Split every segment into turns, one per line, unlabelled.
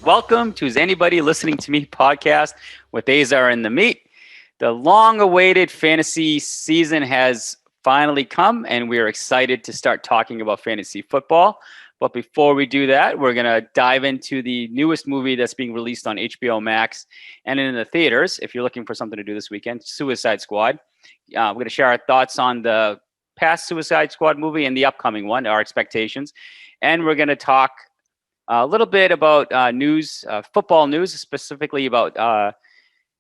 Welcome to Is Anybody Listening to Me podcast with Azar and the Meat. The long-awaited fantasy season has finally come, and we are excited to start talking about fantasy football. But before we do that, we're going to dive into the newest movie that's being released on HBO Max and in the theaters. If you're looking for something to do this weekend, Suicide Squad. We're going to share our thoughts on the past Suicide Squad movie and the upcoming one, our expectations. And we're going to talk a little bit about news, football news, specifically about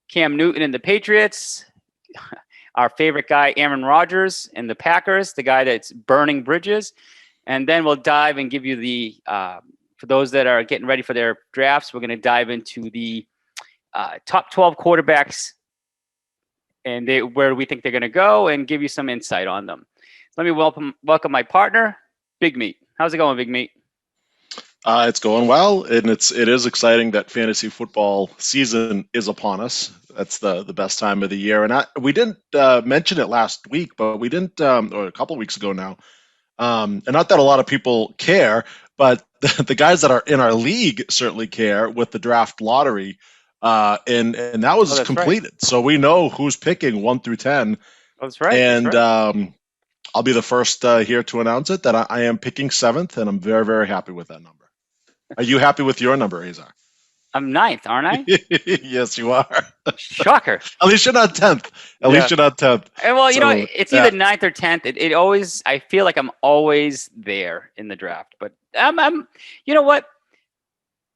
Cam Newton and the Patriots, our favorite guy, Aaron Rodgers and the Packers, the guy that's burning bridges. And then we'll dive and give you the, for those that are getting ready for their drafts, we're going to dive into the top 12 quarterbacks and where we think they're going to go and give you some insight on them. Let me welcome my partner, Big Meat. How's it going, Big Meat?
It's going well, and it is exciting that fantasy football season is upon us. That's the best time of the year, and we didn't mention it last week, but we didn't, or a couple weeks ago now. And not that a lot of people care, but the guys that are in our league certainly care with the draft lottery, and that was completed, right. So we know who's picking 1 through 10.
That's right.
And
that's right.
I'll be the first here to announce it that I am picking 7th, and I'm very, very happy with that number. Are you happy with your number, Azar?
I'm 9th, aren't I?
Yes, you are.
Shocker.
At least you're not 10th. At least you're not 10th.
And well, you know, it's either 9th or 10th. It always, I feel like I'm always there in the draft. But I'm you know what?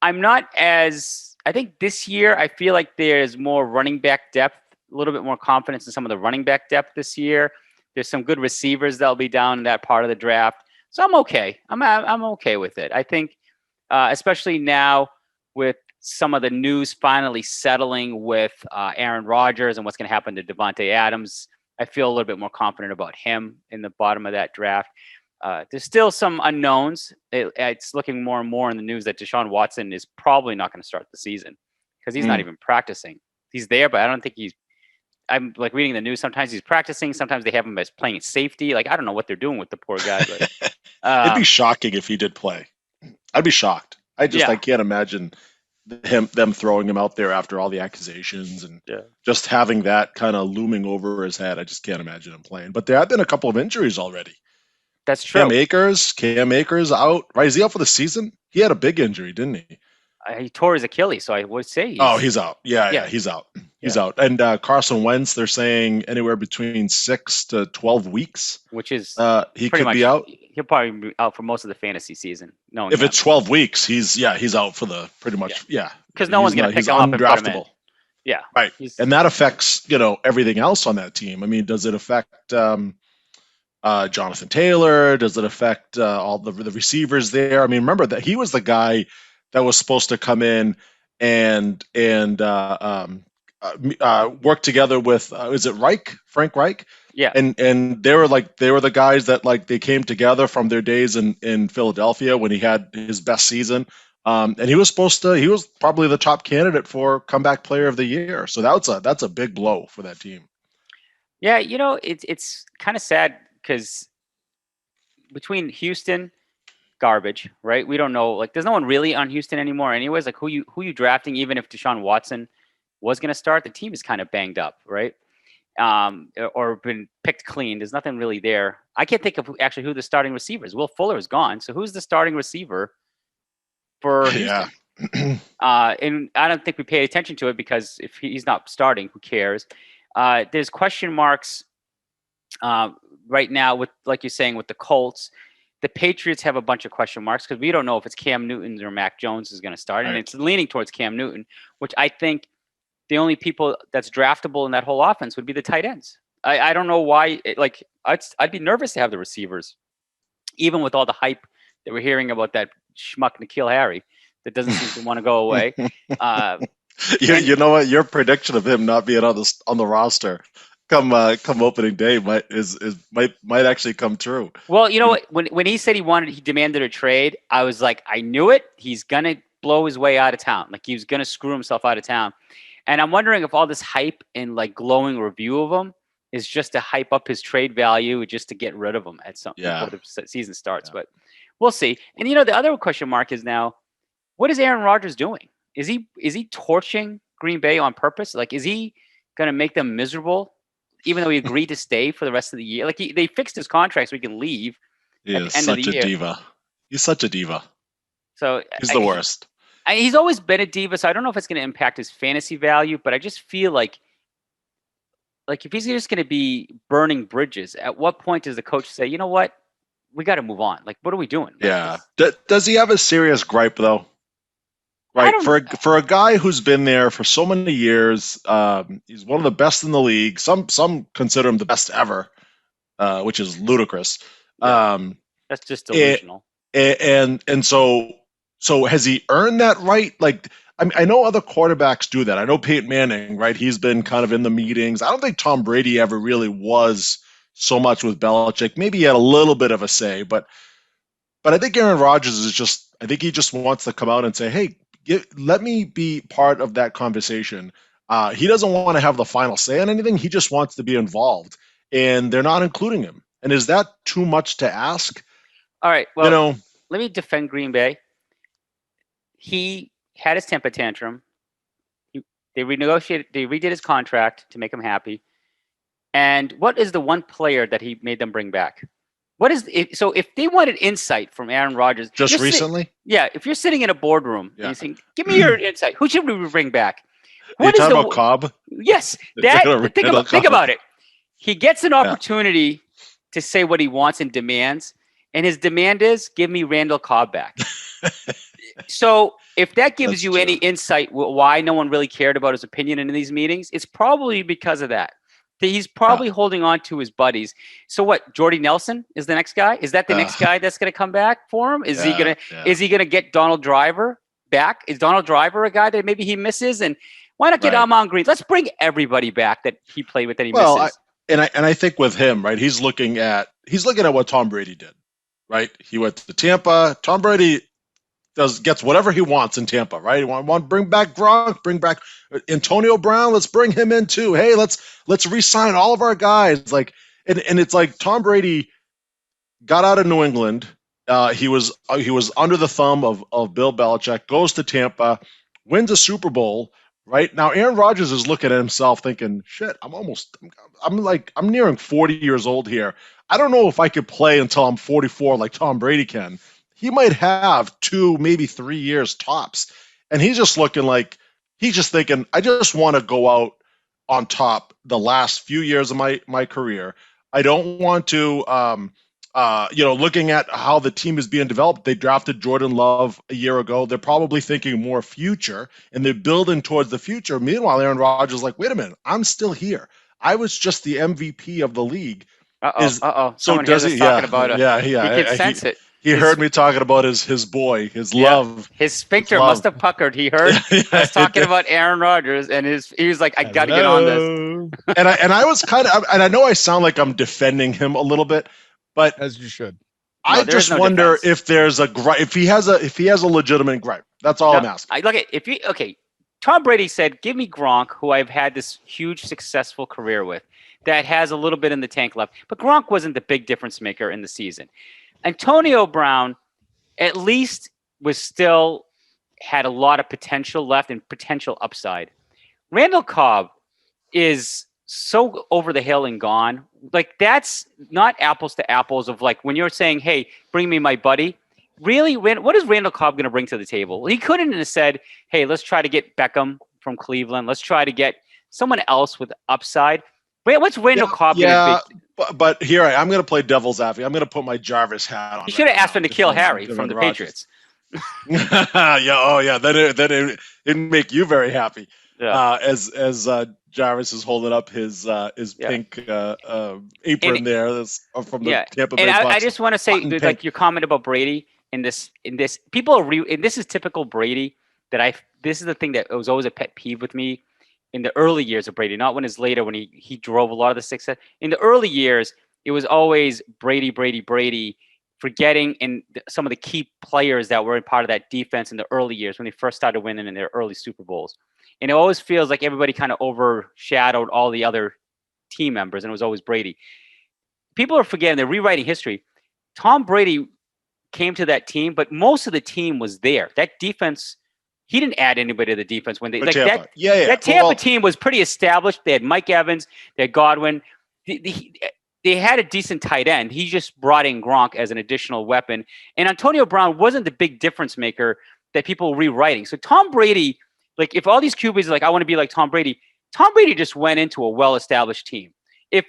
I'm not as, I think this year I feel like there's more running back depth, a little bit more confidence in some of the running back depth this year. There's some good receivers that'll be down in that part of the draft. So I'm okay. I'm okay with it. I think, especially now with some of the news finally settling with Aaron Rodgers and what's going to happen to Devontae Adams, I feel a little bit more confident about him in the bottom of that draft. There's still some unknowns. It's looking more and more in the news that Deshaun Watson is probably not going to start the season because he's not even practicing. He's there, but I don't think I'm like reading the news. Sometimes he's practicing. Sometimes they have him as playing safety. Like, I don't know what they're doing with the poor guy. But
it'd be shocking if he did play. I'd be shocked. I can't imagine them throwing him out there after all the accusations and just having that kind of looming over his head. I just can't imagine him playing. But there have been a couple of injuries already.
That's true.
Cam Akers out. Right? Is he out for the season? He had a big injury, didn't he?
He tore his Achilles, so I would say
he's out. Yeah, he's out. He's out. And Carson Wentz, they're saying anywhere between 6 to 12 weeks.
Which is
he could be out.
He'll probably be out for most of the fantasy season. No,
if it's 12 weeks, he's out for the pretty much. Yeah,
because no one's going to pick him up and put him in. Yeah,
right. And that affects everything else on that team. I mean, does it affect Jonathan Taylor? Does it affect all the receivers there? I mean, remember that he was the guy that was supposed to come in and work together with is it Frank Reich?
Yeah.
And they were the guys that they came together from their days in Philadelphia when he had his best season. And he was probably the top candidate for comeback player of the year. So that's a big blow for that team.
Yeah, it's kind of sad because between Houston, garbage, right? We don't know, there's no one really on Houston anymore anyways. Like who you drafting, even if Deshaun Watson was going to start, the team is kind of banged up, right? Or been picked clean. There's nothing really there. I can't think of who the starting receiver is. Will Fuller is gone. So who's the starting receiver for Houston? And I don't think we pay attention to it because if he's not starting, who cares? There's question marks right now with, like you're saying, with the Colts. The Patriots have a bunch of question marks because we don't know if it's Cam Newton or Mac Jones is going to start. Right. And it's leaning towards Cam Newton, which I think the only people that's draftable in that whole offense would be the tight ends. I don't know why. I'd be nervous to have the receivers, even with all the hype that we're hearing about that schmuck N'Keal Harry that doesn't seem to want to go away.
You know what? Your prediction of him not being on the roster come opening day might actually come true.
Well, you know what? When he said he demanded a trade, I was like, I knew it. He's gonna blow his way out of town. Like he was gonna screw himself out of town. And I'm wondering if all this hype and glowing review of him is just to hype up his trade value, just to get rid of him at some before the season starts. Yeah. But we'll see. And the other question mark is now, what is Aaron Rodgers doing? is he torching Green Bay on purpose? Like, is he going to make them miserable, even though he agreed to stay for the rest of the year? Like, they fixed his contract so he can leave
He
at the
is
end of the
such a
year.
diva. He's such a diva.
So
He's the worst.
he's always been a diva. So I don't know if it's going to impact his fantasy value, but I just feel like if he's just going to be burning bridges, at what point does the coach say, you know what, we got to move on? Like, what are we doing? Like,
Yeah. Does he have a serious gripe though?
I
Right.
don't.
For a guy who's been there for so many years, he's one of the best in the league. Some consider him the best ever, which is ludicrous.
Yeah,
Um,
that's just
it,
delusional.
and so has he earned that right? Like, I know other quarterbacks do that. I know Peyton Manning, right? He's been kind of in the meetings. I don't think Tom Brady ever really was so much with Belichick. Maybe he had a little bit of a say, but I think Aaron Rodgers is just. I think he just wants to come out and say, "Hey, let me be part of that conversation." He doesn't want to have the final say on anything. He just wants to be involved, and they're not including him. And is that too much to ask?
All right.
You
Well,
know,
let me defend Green Bay. He had his temper tantrum. He, they renegotiated. They redid his contract to make him happy. And what is the one player that he made them bring back? What is so? If they wanted insight from Aaron Rodgers,
just recently.
yeah. If you're sitting in a boardroom and
Yeah.
you're saying, "Give me your insight. Who should we bring back?"
Are you talking about Cobb?
Yes,
Is it
think about it. He gets an
Yeah.
opportunity to say what he wants and demands, and his demand is, "Give me Randall Cobb back." So if that gives
That's
you
true.
any insight why no one really cared about his opinion in these meetings, it's probably because of that. He's probably holding on to his buddies. So what? Jordy Nelson is the next guy. Is that the next guy that's going to come back for him? Is he gonna get Donald Driver back? Is Donald Driver a guy that maybe he misses? And why not get Amon Green? Let's bring everybody back that he played with that he misses.
I think with him, right, he's looking at what Tom Brady did, right? He went to Tampa. Tom Brady gets whatever he wants in Tampa, right? Want to bring back Gronk, bring back Antonio Brown. Let's bring him in too. Hey, let's re-sign all of our guys. Like, and it's like Tom Brady got out of New England. He was under the thumb of Bill Belichick. Goes to Tampa, wins a Super Bowl. Right now, Aaron Rodgers is looking at himself, thinking, "Shit, I'm nearing 40 years old here. I don't know if I could play until I'm 44 like Tom Brady can. He might have 2, maybe 3 years tops." And he's just thinking, I just want to go out on top the last few years of my career. I don't want to, looking at how the team is being developed. They drafted Jordan Love a year ago. They're probably thinking more future, and they're building towards the future. Meanwhile, Aaron Rodgers is like, wait a minute, I'm still here. I was just the MVP of the league.
So
So does he?
talking about
He
can sense it.
He heard me talking about his boy, his love.
His sphincter must have puckered. He heard us talking about Aaron Rodgers, and he was like, "I got to get on this."
and I was and I know I sound like I'm defending him a little bit, but
as you should.
I just wonder if there's if he has a legitimate gripe. That's all I'm asking.
Tom Brady said, "Give me Gronk, who I've had this huge successful career with, that has a little bit in the tank left." But Gronk wasn't the big difference maker in the season. Antonio Brown, at least, had a lot of potential left and potential upside. Randall Cobb is so over the hill and gone. Like, that's not apples to apples of like when you're saying, "Hey, bring me my buddy." Really, what is Randall Cobb going to bring to the table? He couldn't have said, "Hey, let's try to get Beckham from Cleveland. Let's try to get someone else with upside." What's Randall Cobb going to be?
But here I'm going to play devil's advocate. I'm going to put my Jarvis hat on.
You should have asked him to kill Harry from the Patriots.
Then it'd make you very happy.
Yeah.
As Jarvis is holding up his pink apron there, that's from the Tampa Bay Bucks.
I just want to say, like, your comment about Brady in this people and this is typical Brady. This is the thing that was always a pet peeve with me in the early years of Brady, not when it's later when he drove a lot of the success. In the early years, it was always Brady, forgetting some of the key players that were in part of that defense in the early years when they first started winning in their early Super Bowls. And it always feels like everybody kind of overshadowed all the other team members, and it was always Brady. People are forgetting, they're rewriting history. Tom Brady came to that team, but most of the team was there. That defense he didn't add anybody to the defense when they
Or
like
Tampa.
that.
Yeah.
That Tampa team was pretty established. They had Mike Evans, they had Godwin. They had a decent tight end. He just brought in Gronk as an additional weapon. And Antonio Brown wasn't the big difference maker that people were rewriting. So Tom Brady, like if all these QBs are like, I want to be like Tom Brady just went into a well-established team. If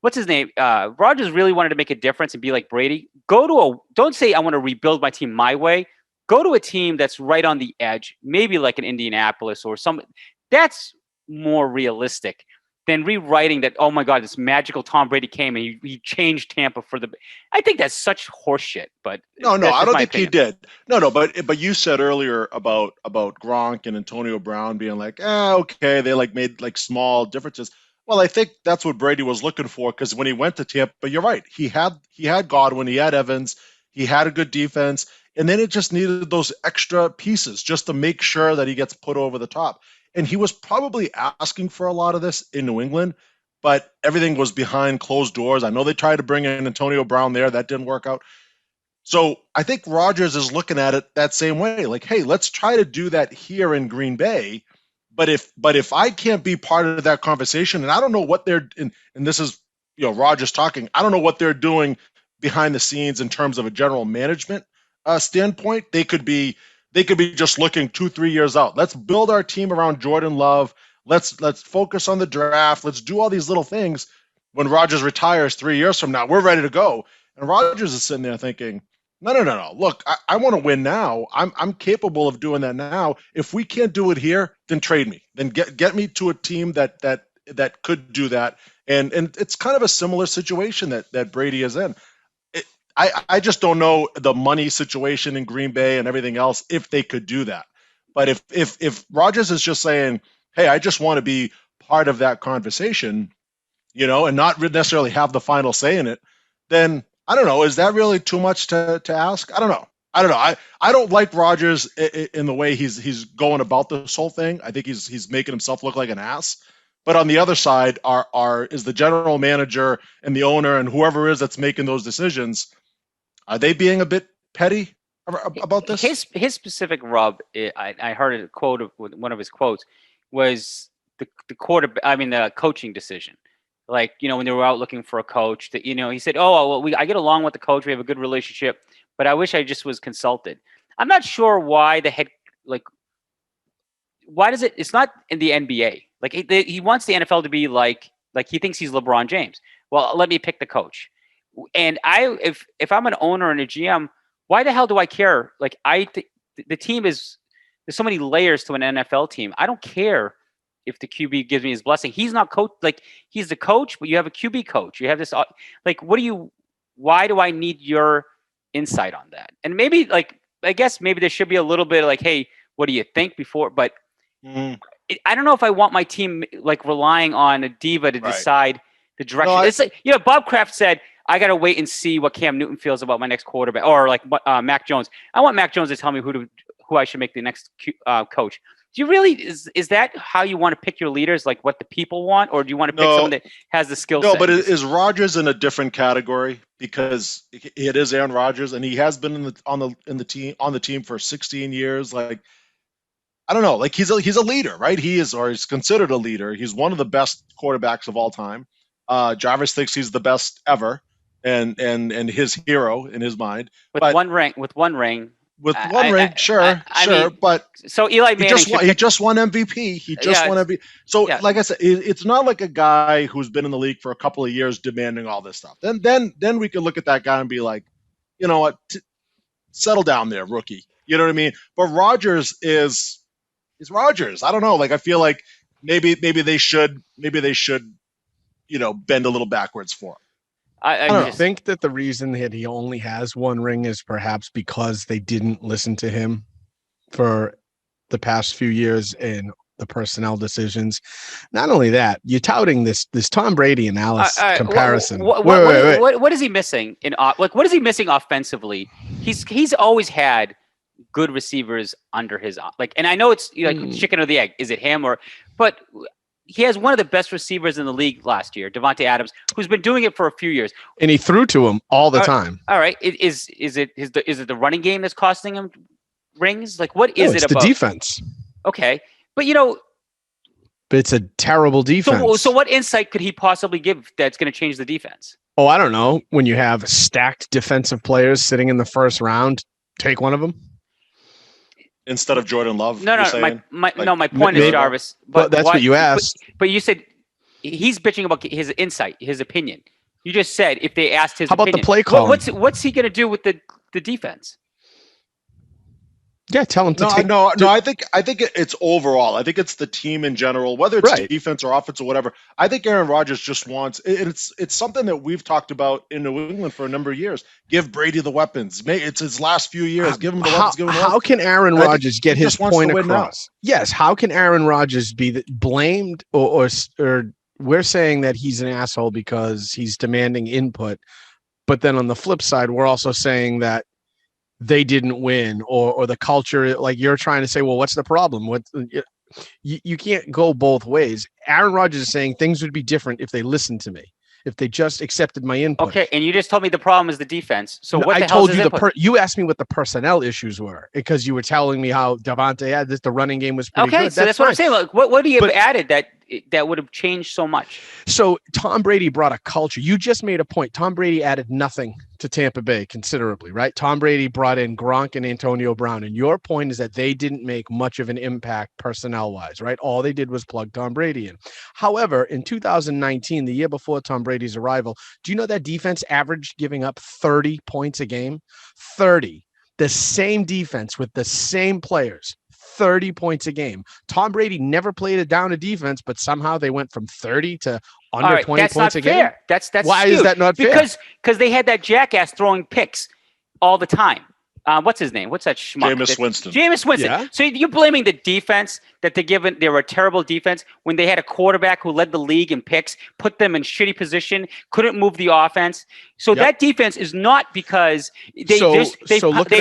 what's his name? Rodgers really wanted to make a difference and be like Brady. Don't say I want to rebuild my team my way. Go to a team that's right on the edge, maybe like an Indianapolis or some. That's more realistic than rewriting that. Oh my God, this magical Tom Brady came and he changed Tampa for the. I think that's such horseshit. But
no, I don't think
opinion.
he did. No, but you said earlier about Gronk and Antonio Brown being like, okay, they like made like small differences. Well, I think that's what Brady was looking for because when he went to Tampa, you're right. He had Godwin, he had Evans, he had a good defense, and then it just needed those extra pieces just to make sure that he gets put over the top. And he was probably asking for a lot of this in New England, but everything was behind closed doors. I know they tried to bring in Antonio Brown there, that didn't work out. So I think Rodgers is looking at it that same way, like, hey, let's try to do that here in Green Bay. But if I can't be part of that conversation, and I don't know what they're and this is Rodgers talking, I don't know what they're doing behind the scenes in terms of a general management standpoint. They could be just looking 2-3 years out. Let's build our team around Jordan Love. Let's focus on the draft. Let's do all these little things. When Rodgers retires 3 years from now, we're ready to go. And Rodgers is sitting there thinking, no. Look, I want to win now. I'm capable of doing that now. If we can't do it here, then trade me. Then get me to a team that could do that. And it's kind of a similar situation that Brady is in. I just don't know the money situation in Green Bay and everything else if they could do that. But if Rodgers is just saying, hey, I just want to be part of that conversation, and not necessarily have the final say in it, then I don't know. Is that really too much to ask? I don't know. I don't like Rodgers in the way he's going about this whole thing. I think he's making himself look like an ass. But on the other side is the general manager and the owner and whoever is that's making those decisions. Are they being a bit petty about this?
His specific rub, I heard a quote of one of his quotes was the coaching decision. Like, when they were out looking for a coach, that he said, "Oh, well, I get along with the coach. We have a good relationship, but I wish I just was consulted." I'm not sure why why does it? It's not in the NBA. Like he wants the NFL to be like he thinks he's LeBron James. Well, let me pick the coach. And if I'm an owner and a GM, why the hell do I care? Like the team there's so many layers to an NFL team. I don't care if the QB gives me his blessing. He's not coach. Like he's the coach, but you have a QB coach. You have this like, why do I need your insight on that? And maybe I guess maybe there should be a little bit like, hey, what do you think before? But I don't know if I want my team like relying on a diva to decide the direction. No, it's like, Bob Kraft said, I got to wait and see what Cam Newton feels about my next quarterback, or like Mac Jones. I want Mac Jones to tell me who I should make the next coach. Do you really is that how you want to pick your leaders, like what the people want, or do you want to pick someone that has the skill set?
No, but is Rodgers in a different category because it is Aaron Rodgers and he has been on the team for 16 years? Like, I don't know, like he's a leader, right? He's considered a leader. He's one of the best quarterbacks of all time. Jarvis thinks he's the best ever, and his hero in his mind.
With one ring.
Sure. But
so Eli Manning
he just won MVP. He just won MVP. So, like I said, it's not like a guy who's been in the league for a couple of years demanding all this stuff. Then we could look at that guy and be like, you know what, settle down there, rookie. You know what I mean? But Rodgers is Rodgers. I don't know. Like I feel like maybe they should bend a little backwards for him.
I think that the reason that he only has one ring is perhaps because they didn't listen to him for the past few years in the personnel decisions. Not only that, you're touting this Tom Brady and Alice comparison.
What is he missing what is he missing offensively? He's always had good receivers under his and I know it's chicken or the egg. Is it him but he has one of the best receivers in the league last year, Devontae Adams, who's been doing it for a few years.
And he threw to him all the time.
All right. Is it the running game that's costing him rings? Like, what is it
it's
about
the defense?
Okay, but
But it's a terrible defense.
So what insight could he possibly give that's going to change the defense?
Oh, I don't know. When you have stacked defensive players sitting in the first round, take one of them.
Instead of Jordan Love.
No. My point is, Jarvis.
But that's what you asked.
But you said he's bitching about his insight, his opinion. You just said if they asked his
How about
opinion.
the play call?
What's he going to do with the defense?
Yeah, tell him to take.
No. I think it's overall. I think it's the team in general, whether it's defense or offense or whatever. I think Aaron Rodgers just wants. It's something that we've talked about in New England for a number of years. Give Brady the weapons. It's his last few years. Give him the weapons.
How can Aaron Rodgers get his point across? Yes. How can Aaron Rodgers be blamed or we're saying that he's an asshole because he's demanding input, but then on the flip side, we're also saying that they didn't win or the culture, like you're trying to say, well, what's the problem? You can't go both ways. Aaron Rodgers is saying things would be different if they listened to me, if they just accepted my input.
Okay, and you just told me the problem is the defense. So what
I
the
told
hell
you you asked me what the personnel issues were because you were telling me how Davante had this. The running game was pretty good.
Okay, so that's what I'm saying. Like, what do you have added that would have changed so much?
So Tom Brady brought a culture. You just made a point. Tom Brady added nothing to Tampa Bay considerably, right? Tom Brady brought in Gronk and Antonio Brown. And your point is that they didn't make much of an impact personnel-wise, right? All they did was plug Tom Brady in. However, in 2019, the year before Tom Brady's arrival, do you know that defense averaged giving up 30 points a game? 30. The same defense with the same players. 30 points a game. Tom Brady never played it down to defense, but somehow they went from 30 to under 20 points a game.
That's
why
skewed.
Is that not fair?
Because they had that jackass throwing picks all the time. What's his name? What's that schmuck?
Jameis Winston.
Jameis Winston.
Yeah.
So you're blaming the defense that they were a terrible defense when they had a quarterback who led the league in picks, put them in shitty position, couldn't move the offense. So that defense is not because they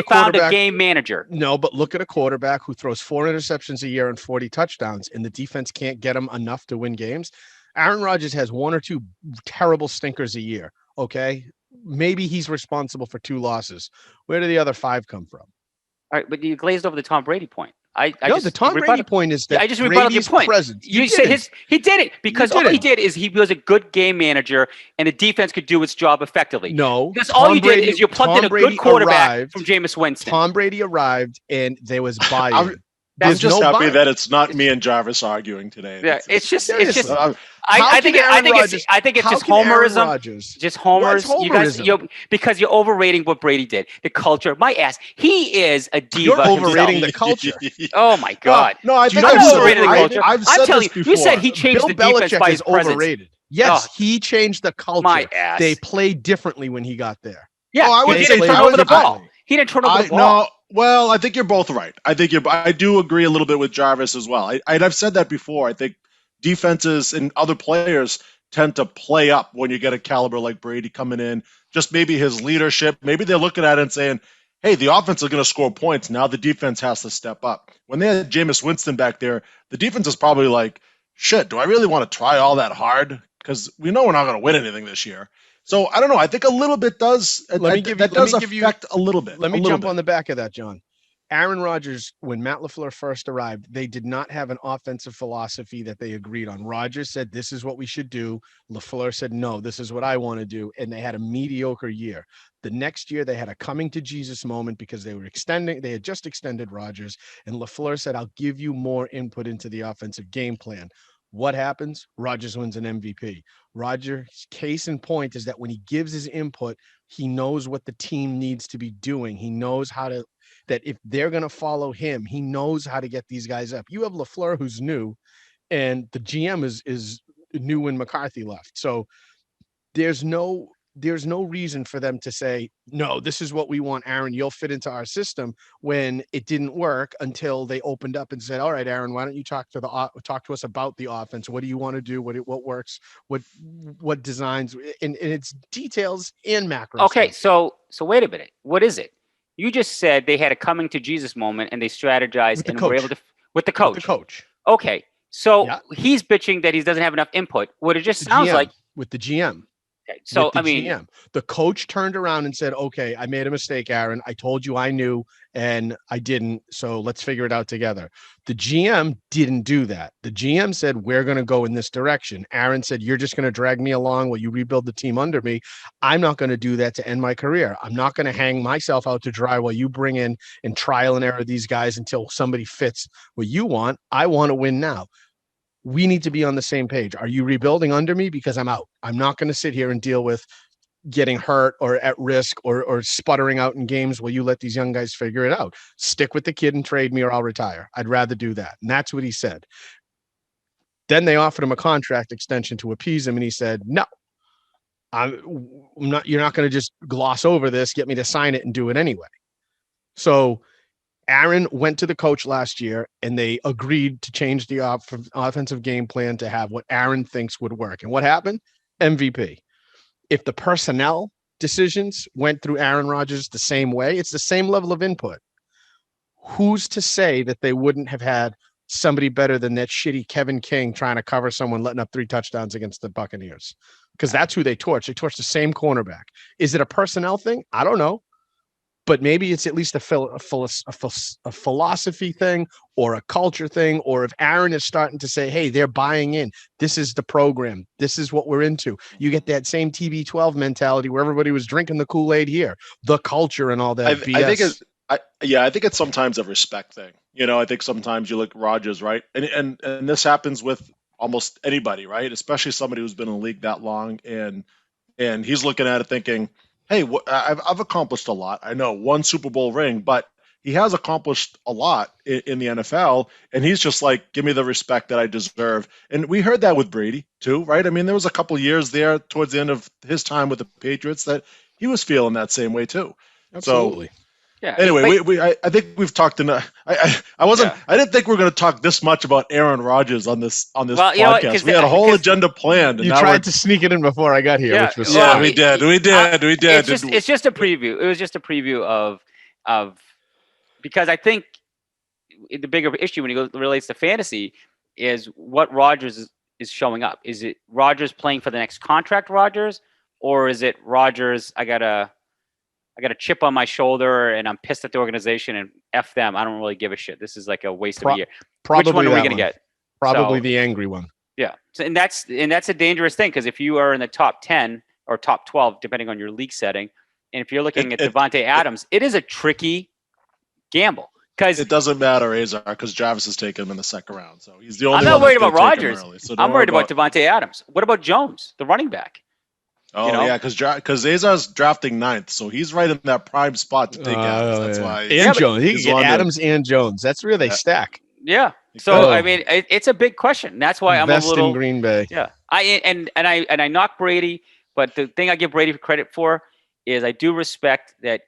found a game manager.
No, but look at a quarterback who throws 4 interceptions a year and 40 touchdowns, and the defense can't get him enough to win games. Aaron Rodgers has 1 or 2 terrible stinkers a year. Okay. Maybe he's responsible for 2 losses. Where do the other 5 come from?
All right, but you glazed over the Tom Brady point.
The Tom Brady point is that
I just rebutted your point. You said he did it because all he did is he was a good game manager and the defense could do its job effectively.
No,
because all you did is you plugged in a good quarterback from Jameis Winston.
Tom Brady arrived and there was buy-in.
I'm just happy that it's not me and Jarvis arguing today.
Yeah, it's just. I think it's just homerism. Just homers. You guys, because you're overrating what Brady did. The culture. My ass. He is a diva.
You're overrating the culture.
Oh my God.
No, I think
I'm overrating the culture.
I'm telling
you. You said he changed the defense by his presence.
Overrated. Yes, he changed the culture.
My ass.
They played differently when he got there.
Yeah, he didn't turn over the ball. He didn't turn over the ball.
No. Well, I think you're both right. I do agree a little bit with Jarvis as well. I've said that before. I think defenses and other players tend to play up when you get a caliber like Brady coming in. Just maybe his leadership. Maybe they're looking at it and saying, hey, the offense is going to score points. Now the defense has to step up. When they had Jameis Winston back there, the defense is probably like, shit, do I really want to try all that hard? Because we know we're not going to win anything this year. So I don't know. I think a little bit does. Affect a little bit.
Let me jump on the back of that, John. Aaron Rodgers, when Matt LaFleur first arrived, they did not have an offensive philosophy that they agreed on. Rodgers said, this is what we should do. LaFleur said, no, this is what I want to do. And they had a mediocre year. The next year, they had a coming to Jesus moment because they had just extended Rodgers. And LaFleur said, I'll give you more input into the offensive game plan. What happens? Rodgers wins an MVP. Rodgers' case in point is that when he gives his input, he knows what the team needs to be doing. He knows that if they're going to follow him, he knows how to get these guys up. You have LaFleur, who's new, and the GM is new when McCarthy left. So there's no reason for them to say, no, this is what we want, Aaron, you'll fit into our system, when it didn't work until they opened up and said, all right, Aaron, why don't you talk to us about the offense? What do you want to do? What works? What designs? And it's details and macros.
Okay, so wait a minute. What is it? You just said they had a coming to Jesus moment and they strategized and were able to with the coach.
With the coach.
Okay, so he's bitching that he doesn't have enough input. What it just sounds like
with the GM.
Okay. So,
I mean, GM. The coach turned around and said, okay, I made a mistake, Aaron. I told you I knew and I didn't. So let's figure it out together. The GM didn't do that. The GM said, we're going to go in this direction. Aaron said, you're just going to drag me along while you rebuild the team under me. I'm not going to do that to end my career. I'm not going to hang myself out to dry while you bring in and trial and error these guys until somebody fits what you want. I want to win now. We need to be on the same page. Are you rebuilding under me? Because I'm out. I'm not going to sit here and deal with getting hurt or at risk or sputtering out in games while you let these young guys figure it out. Stick with the kid and trade me or I'll retire. I'd rather do that. And that's what he said. Then they offered him a contract extension to appease him. And he said, no, I'm not, you're not going to just gloss over this, get me to sign it and do it anyway. So Aaron went to the coach last year and they agreed to change the offensive game plan to have what Aaron thinks would work. And what happened? MVP. If the personnel decisions went through Aaron Rodgers the same way, it's the same level of input. Who's to say that they wouldn't have had somebody better than that shitty Kevin King trying to cover someone letting up 3 touchdowns against the Buccaneers? Because that's who they torched. They torched the same cornerback. Is it a personnel thing? I don't know. But maybe it's at least a philosophy thing or a culture thing. Or if Aaron is starting to say, hey, they're buying in. This is the program. This is what we're into. You get that same TB12 mentality where everybody was drinking the Kool-Aid here. The culture and all that BS.
I think it's sometimes a respect thing. I think sometimes you look at Rodgers, right? And this happens with almost anybody, right? Especially somebody who's been in the league that long. And he's looking at it thinking, hey, I've accomplished a lot. I know 1 Super Bowl ring, but he has accomplished a lot in the NFL, and he's just like, give me the respect that I deserve. And we heard that with Brady too, right? I mean, there was a couple of years there towards the end of his time with the Patriots that he was feeling that same way too.
Absolutely.
So, yeah. Anyway, I think we've talked enough. I didn't think we were going to talk this much about Aaron Rodgers on this podcast. We had a whole agenda planned. And
you tried to sneak it in before I got here, which was
we did.
It's just a preview. It was just a preview of because I think the bigger issue when it relates to fantasy is what Rodgers is showing up. Is it Rodgers playing for the next contract, Rodgers, or is it Rodgers? I got a chip on my shoulder and I'm pissed at the organization and F them. I don't really give a shit. This is like a waste of a year.
Probably
which one are we going to get?
Probably the angry one.
Yeah. So, and that's a dangerous thing because if you are in the top 10 or top 12, depending on your league setting, and if you're looking at Devontae Adams, it is a tricky gamble. Because
it doesn't matter, Azar, because Jarvis has taken him in the second round. So he's the only
I'm
one.
not worried about Rodgers.
So
I'm worried about Devontae Adams. What about Jones, the running back?
Oh, yeah, because Azar's drafting 9th, so he's right in that prime spot to take Adams. That's why.
And Jones. He can get Adams and Jones. That's where they stack.
Yeah. So, I mean, it's a big question. That's why I'm a little.
In Green Bay.
Yeah. I knock Brady, but the thing I give Brady credit for is I do respect that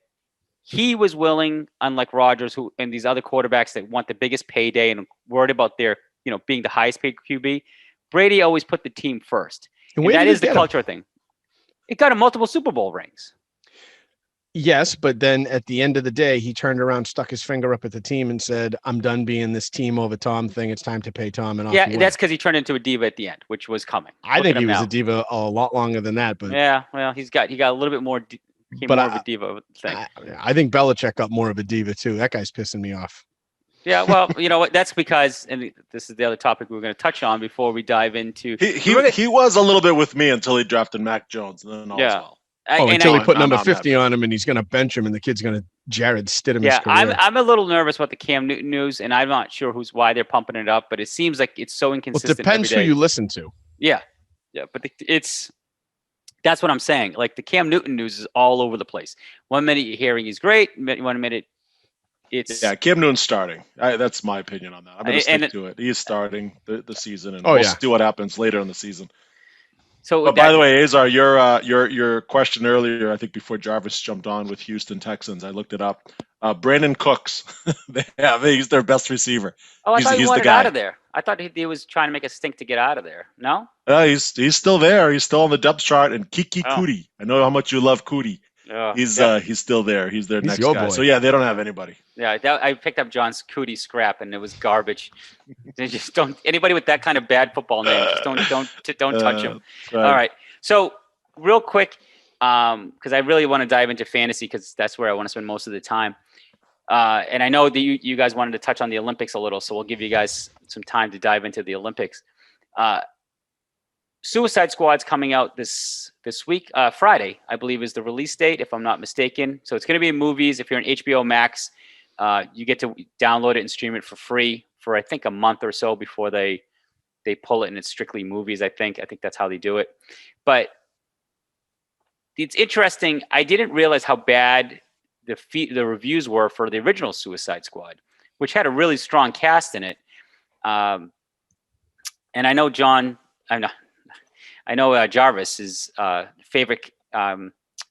he was willing, unlike Rodgers, who and these other quarterbacks that want the biggest payday and worried about their, being the highest paid QB. Brady always put the team first. And that is the culture thing. It got him multiple Super Bowl rings.
Yes, but then at the end of the day, he turned around, stuck his finger up at the team and said, I'm done being this team over Tom thing. It's time to pay Tom. And
that's because he turned into a diva at the end, which was coming.
I think he was a diva a lot longer than that. But
yeah, well, he got a little bit more, more of a diva thing.
I think Belichick got more of a diva too. That guy's pissing me off.
Yeah, well, you know what? That's because, and this is the other topic we're going to touch on before we dive into.
He was a little bit with me until he drafted Mac Jones, and then all was well.
Until he put number 50 on him, and he's going to bench him, and the kid's going to Jared Stidham his career.
I'm a little nervous about the Cam Newton news, and I'm not sure why they're pumping it up, but it seems like it's so inconsistent.
Well, it depends who you listen to.
Yeah, but that's what I'm saying. Like the Cam Newton news is all over the place. 1 minute you're hearing he's great, 1 minute.
Cam Newton's starting. That's my opinion on that. I'm going to stick to it. He's starting the season, and we'll see what happens later in the season.
So,
by the way, Azar, your question earlier, I think before Jarvis jumped on with Houston Texans, I looked it up. Brandon Cooks, he's their best receiver.
Oh, I thought he wanted out of there. I thought he was trying to make a stink to get out of there. No?
He's still there. He's still on the depth chart. And Kiki Kuti, I know how much you love Kuti. He's still there. He's their next guy. Boy. So they don't have anybody.
Yeah, I picked up John's Cootie scrap and it was garbage. They just don't. Anybody with that kind of bad football name, just don't touch him. Right. All right. So real quick, because I really want to dive into fantasy because that's where I want to spend most of the time. And I know that you guys wanted to touch on the Olympics a little, so we'll give you guys some time to dive into the Olympics. Suicide Squad's coming out this week. Friday, I believe, is the release date, if I'm not mistaken. So it's going to be in movies. If you're on HBO Max, you get to download it and stream it for free for, I think, a month or so before they pull it and it's strictly movies. I think that's how they do it. But it's interesting. I didn't realize how bad the reviews were for the original Suicide Squad, which had a really strong cast in it. And I know Jarvis's favorite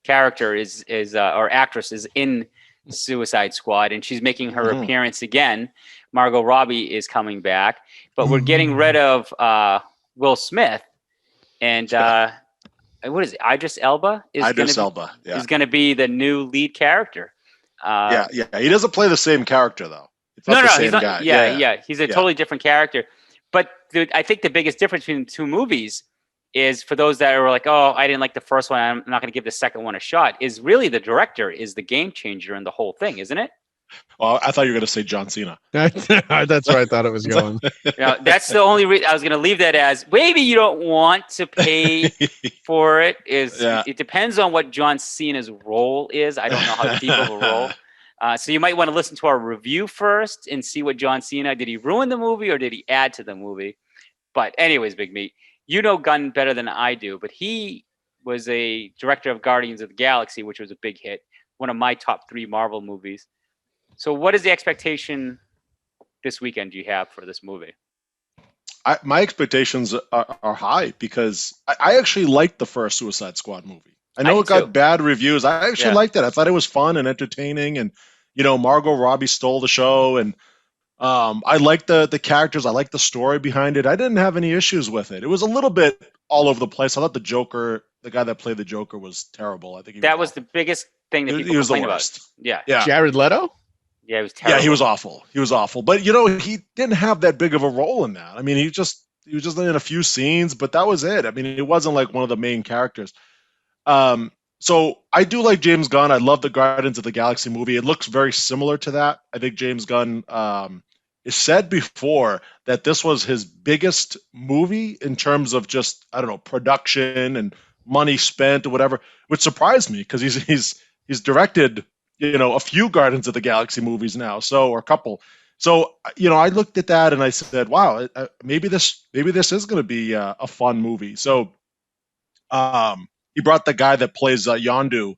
character is or actress is in Suicide Squad, and she's making her appearance again. Margot Robbie is coming back, but we're getting rid of Will Smith, and what is it? Idris Elba is going to be the new lead character.
Yeah. He doesn't play the same character though. It's not the same guy.
Yeah. He's a totally different character. But I think the biggest difference between the two movies is, for those that are like, oh, I didn't like the first one, I'm not going to give the second one a shot, is really the director is the game changer in the whole thing, isn't it?
Well, I thought you were going to say John Cena.
That's where I thought it was going.
That's the only reason I was going to leave that as, maybe you don't want to pay for it. It depends on what John Cena's role is. I don't know how deep of a role. So you might want to listen to our review first and see what John Cena, did he ruin the movie or did he add to the movie? But anyways, Big Meat, you know Gunn better than I do, but he was a director of Guardians of the Galaxy, which was a big hit, one of my top 3 Marvel movies. So what is the expectation this weekend you have for this movie?
My expectations are high because I actually liked the first Suicide Squad movie. I know it got bad reviews. I actually liked it. I thought it was fun and entertaining, and Margot Robbie stole the show, and I liked the characters. I liked the story behind it. I didn't have any issues with it. It was a little bit all over the place. I thought the guy that played the Joker was terrible. I think
that was the biggest thing that people complained about. Yeah.
Jared Leto?
Yeah, it was terrible.
Yeah, he was awful. But he didn't have that big of a role in that. I mean, he was just in a few scenes, but that was it. I mean, it wasn't like one of the main characters. So I do like James Gunn. I love the Guardians of the Galaxy movie. It looks very similar to that. I think James Gunn has said before that this was his biggest movie in terms of just, I don't know, production and money spent or whatever, which surprised me because he's directed a few Guardians of the Galaxy movies now, or a couple. So I looked at that and I said, wow, maybe this is going to be a fun movie. So he brought the guy that plays Yondu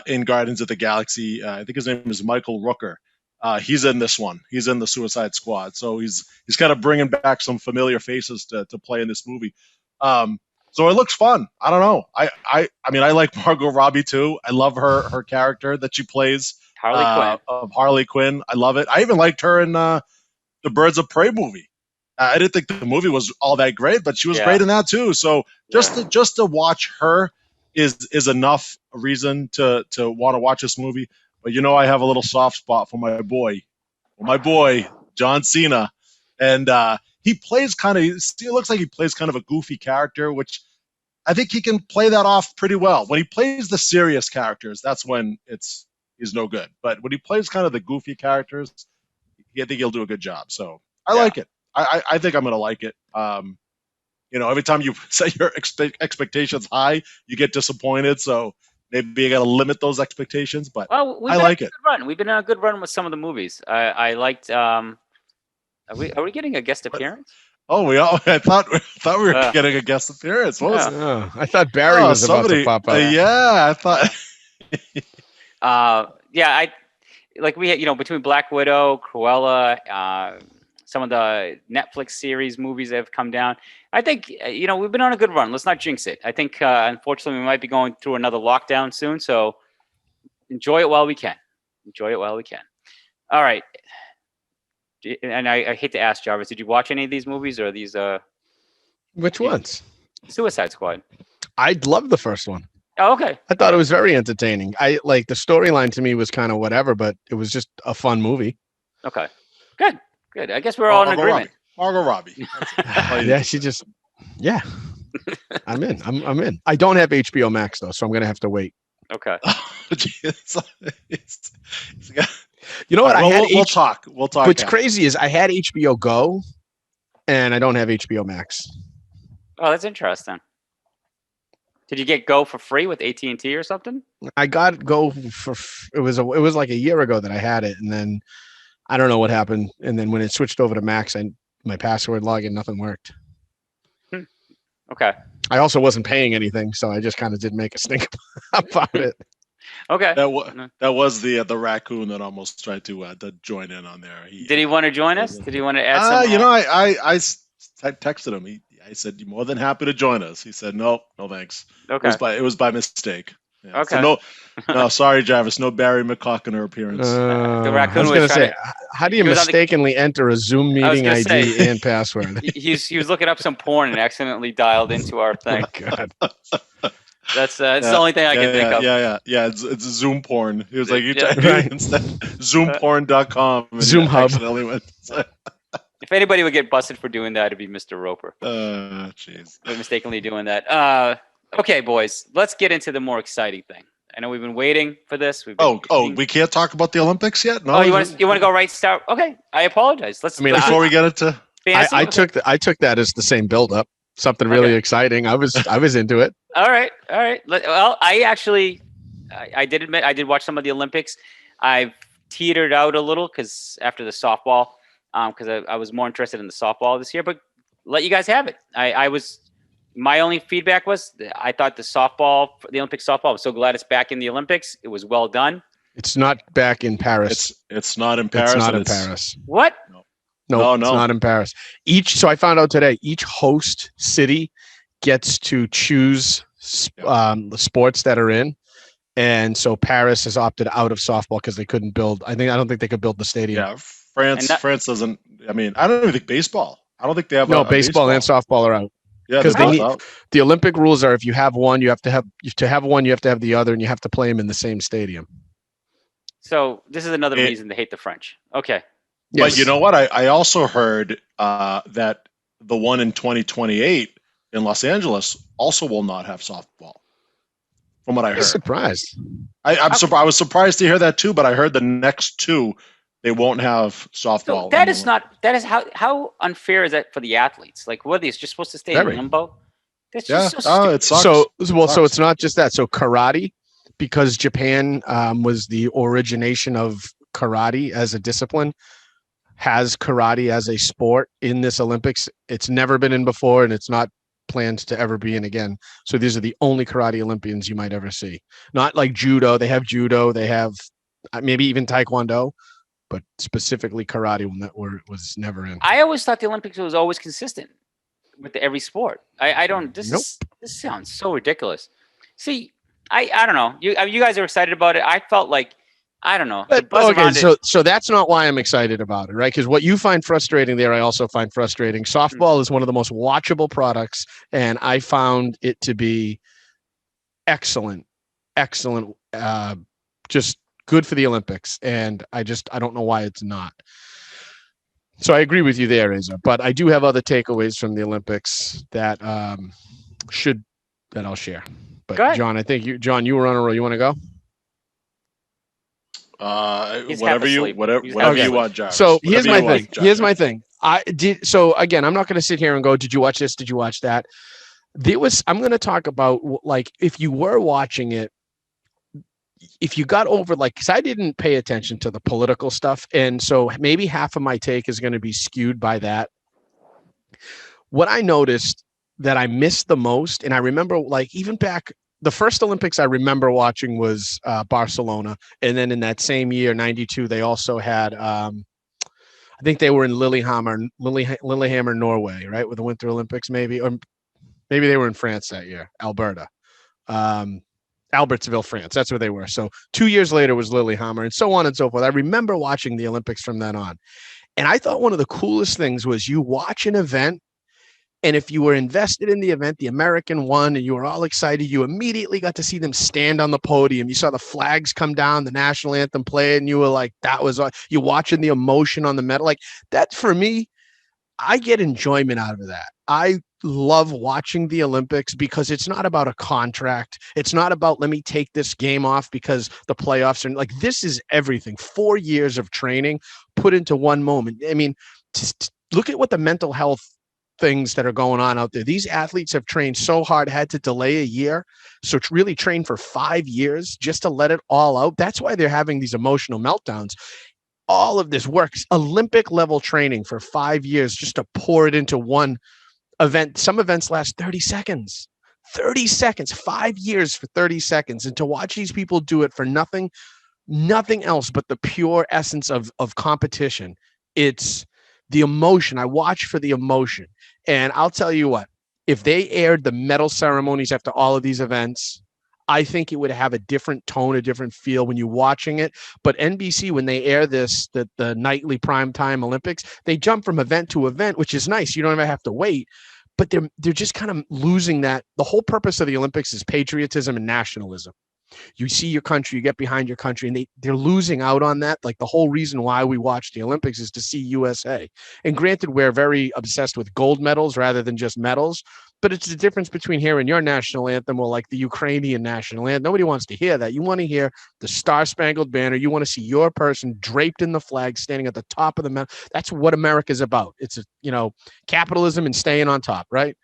in Guardians of the Galaxy. I think his name is Michael Rooker. He's in this one. He's in the Suicide Squad. So he's kind of bringing back some familiar faces to play in this movie. So it looks fun. I don't know. I mean, I like Margot Robbie too. I love her character that she plays. Harley Quinn. I love it. I even liked her in the Birds of Prey movie. I didn't think the movie was all that great, but she was great in that too. So just to watch her is enough reason to want to watch this movie. But I have a little soft spot for my boy John Cena, and he plays it looks like he plays kind of a goofy character, which I think he can play that off pretty well. When he plays the serious characters, that's when he's no good. But when he plays kind of the goofy characters, I think he'll do a good job. So I like it. I think I'm going to like it. Every time you set your expectations high, you get disappointed. So maybe you got to limit those expectations. But I like it.
We've been on a good run with some of the movies. I liked. Are we getting a guest appearance?
Oh, I thought we were getting a guest appearance. What was it?
I thought Barry was about to pop out.
Yeah, I thought.
We had, between Black Widow, Cruella, some of the Netflix series movies that have come down. I think, we've been on a good run. Let's not jinx it. I think, unfortunately, we might be going through another lockdown soon. So enjoy it while we can. All right. And I hate to ask, Jarvis, did you watch any of these movies, or are these?
Which ones?
Suicide Squad.
I loved the first one.
Oh, okay.
I thought it was very entertaining. I like the storyline to me was kind of whatever, but it was just a fun movie.
Okay. Good. I guess we're all in agreement.
Margot Robbie.
Yeah, she just. Yeah. I'm in. I'm in. I don't have HBO Max though, so I'm gonna have to wait.
Okay.
You know what?
We'll talk. We'll talk.
What's crazy is I had HBO Go, and I don't have HBO Max.
Oh, that's interesting. Did you get Go for free with AT&T or something?
I got Go for it was like a year ago that I had it, and then I don't know what happened. And then when it switched over to Max, my password login, nothing worked.
Okay.
I also wasn't paying anything, so I just kind of didn't make a stink about it.
Okay.
That was the raccoon that almost tried to join in on there.
Did he want to join us? Did he want to add some?
I texted him. I said, "You're more than happy to join us." He said, "No thanks."
Okay.
It was by mistake. Yeah.
Okay.
So no, sorry, Jarvis. No Barry McCockiner appearance.
The raccoon
I was going to say, how do you mistakenly enter a Zoom meeting ID and password?
He was looking up some porn and accidentally dialed into our thing.
Oh, God.
That's the only thing I can think of.
Yeah. It's Zoom porn. He was like, instead zoomporn.com.
Zoom Hub.
If anybody would get busted for doing that, it'd be Mr. Roper.
Jeez.
Mistakenly doing that. Okay, boys, let's get into the more exciting thing. I know we've been waiting for this.
We can't talk about the Olympics yet? No.
You want to go right start? Okay, I apologize.
Before we get into
fantasy,
I took that as the same build up. Something really exciting. I was into it.
All right. Well, I did admit I did watch some of the Olympics. I've teetered out a little because after the softball, because I was more interested in the softball this year. But let you guys have it. My only feedback was I thought the Olympic softball, I was so glad it's back in the Olympics. It was well done.
It's not back in Paris.
It's not in Paris.
It's not in Paris.
What?
No, it's not in Paris. So I found out today, each host city gets to choose the sports that are in. And so Paris has opted out of softball because they couldn't build. I don't think they could build the stadium.
Yeah, France doesn't. I mean, I don't even think baseball. I don't think they have.
No, baseball and softball are out.
Yeah,
because the Olympic rules are if you have one, you have to have the other, and you have to play them in the same stadium.
So this is another reason to hate the French. Okay.
Yes. But you know what? I also heard that the one in 2028 in Los Angeles also will not have softball. From what I heard.
I'm surprised.
I was surprised to hear that too, but I heard the next two they won't have softball.
So how unfair is that for the athletes? Like, what are these just supposed to stay in limbo? That's just
it sucks.
So it's not just that. So karate, because Japan was the origination of karate as a discipline, has karate as a sport in this Olympics. It's never been in before, and it's not planned to ever be in again. So these are the only karate Olympians you might ever see. Not like judo. They have judo. They have maybe even taekwondo, but specifically karate was never in.
I always thought the Olympics was always consistent with every sport. I don't. This sounds so ridiculous. See, I don't know. You guys are excited about it. I felt like, I don't know.
So that's not why I'm excited about it, right? Because what you find frustrating there, I also find frustrating. Softball is one of the most watchable products, and I found it to be excellent, just good for the Olympics. And I don't know why it's not. So I agree with you there, Asa. But I do have other takeaways from the Olympics that I'll share. But John, I think you were on a roll. You want to go?
Whatever you want, Josh.
So here's my thing. So again, I'm not going to sit here and go, did you watch this? Did you watch that? I'm going to talk about, like, if you were watching it, if you got over, like, because I didn't pay attention to the political stuff. And so maybe half of my take is going to be skewed by that. What I noticed that I missed the most, and I remember, like, even back, the first Olympics I remember watching was Barcelona. And then in that same year, 92, they also had, I think they were in Lillehammer, Norway, right? With the Winter Olympics, maybe. Or maybe they were in France that year, Alberta. Albertville, France. That's where they were. So 2 years later was Lillehammer, and so on and so forth. I remember watching the Olympics from then on. And I thought one of the coolest things was you watch an event, and if you were invested in the event, the American won, and you were all excited, you immediately got to see them stand on the podium. You saw the flags come down, the national anthem play, and you were like, you watching the emotion on the medal. Like, that for me, I get enjoyment out of that. I love watching the Olympics because it's not about a contract. It's not about let me take this game off because the playoffs are like this is everything. 4 years of training put into one moment. I mean, look at what the mental health things that are going on out there. These athletes have trained so hard, had to delay a year. So it's really trained for 5 years just to let it all out. That's why they're having these emotional meltdowns. All of this works, Olympic level training for 5 years just to pour it into one event. Some events last 30 seconds. 30 seconds, 5 years for 30 seconds. And to watch these people do it for nothing else but the pure essence of competition. It's the emotion. I watch for the emotion. And I'll tell you what, if they aired the medal ceremonies after all of these events, I think it would have a different tone, a different feel when you're watching it. But NBC, when they air this, the nightly primetime Olympics, they jump from event to event, which is nice. You don't even have to wait. But they're just kind of losing that. The whole purpose of the Olympics is patriotism and nationalism. You see your country, you get behind your country, and they're losing out on that. Like the whole reason why we watch the Olympics is to see USA. And granted, we're very obsessed with gold medals rather than just medals, but it's the difference between hearing your national anthem or like the Ukrainian national anthem. Nobody wants to hear that. You want to hear the Star Spangled Banner. You want to see your person draped in the flag, standing at the top of the medal. That's what America's about. It's capitalism and staying on top, right?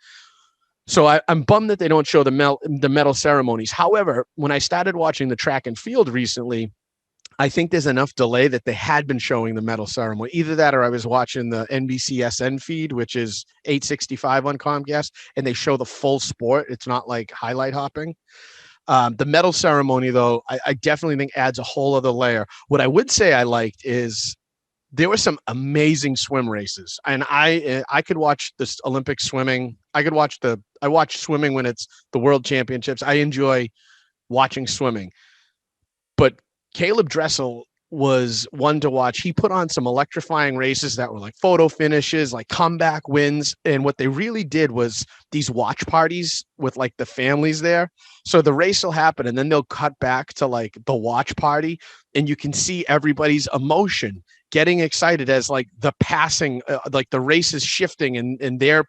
So I'm bummed that they don't show the medal ceremonies. However, when I started watching the track and field recently, I think there's enough delay that they had been showing the medal ceremony. Either that or I was watching the NBCSN feed, which is 865 on Comcast, and they show the full sport. It's not like highlight hopping. The medal ceremony, though, I definitely think adds a whole other layer. What I would say I liked is there were some amazing swim races, and I could watch this Olympic swimming. I watch swimming when it's the World Championships. I enjoy watching swimming, but Caleb Dressel was one to watch. He put on some electrifying races that were like photo finishes, like comeback wins. And what they really did was these watch parties with like the families there. So the race will happen and then they'll cut back to like the watch party and you can see everybody's emotion getting excited as like the passing, like the race is shifting and their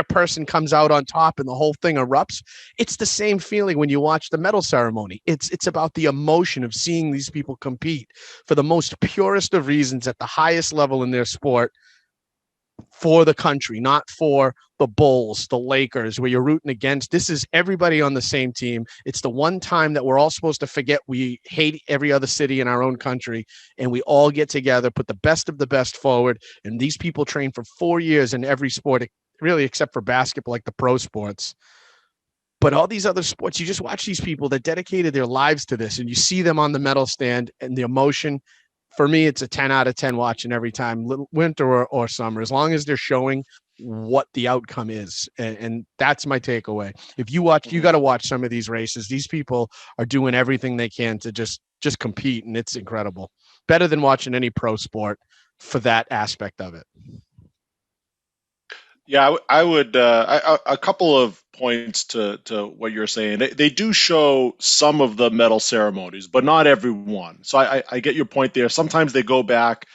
person comes out on top and the whole thing erupts. It's the same feeling when you watch the medal ceremony. It's about the emotion of seeing these people compete for the most purest of reasons at the highest level in their sport for the country, not for the Bulls, the Lakers, where you're rooting against. This is everybody on the same team. It's the one time that we're all supposed to forget we hate every other city in our own country, and we all get together, put the best of the best forward. And these people train for 4 years in every sport, really, except for basketball, like the pro sports. But all these other sports, you just watch these people that dedicated their lives to this, and you see them on the medal stand and the emotion. For me, it's a 10 out of 10 watching every time, winter or summer, as long as they're showing what the outcome is. And that's my takeaway. If you watch, you got to watch some of these races. These people are doing everything they can to just compete, and it's incredible. Better than watching any pro sport for that aspect of it.
Yeah, I would. A couple of points to what you're saying. They do show some of the medal ceremonies, but not every one. So I get your point there. Sometimes they go back.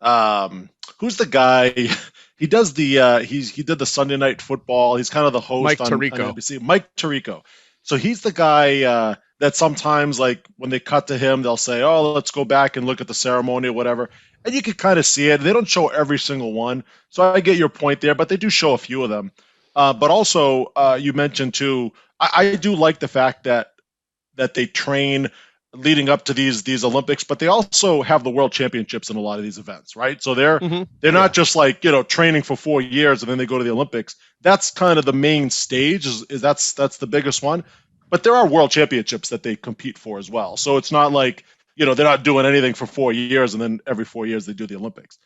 Who's the guy? He does the he did the Sunday Night Football. He's kind of the host on NBC. Mike Tirico. So he's the guy that sometimes, like when they cut to him, they'll say, "Oh, let's go back and look at the ceremony or whatever." And you can kind of see it. They don't show every single one, so I get your point there. But they do show a few of them. But also, you mentioned too. I do like the fact that they train leading up to these Olympics, but they also have the World Championships in a lot of these events, right? So they're not just like training for 4 years and then they go to the Olympics. That's kind of the main stage. Is that's the biggest one. But there are World Championships that they compete for as well. So it's not like they're not doing anything for 4 years and then every 4 years they do the Olympics.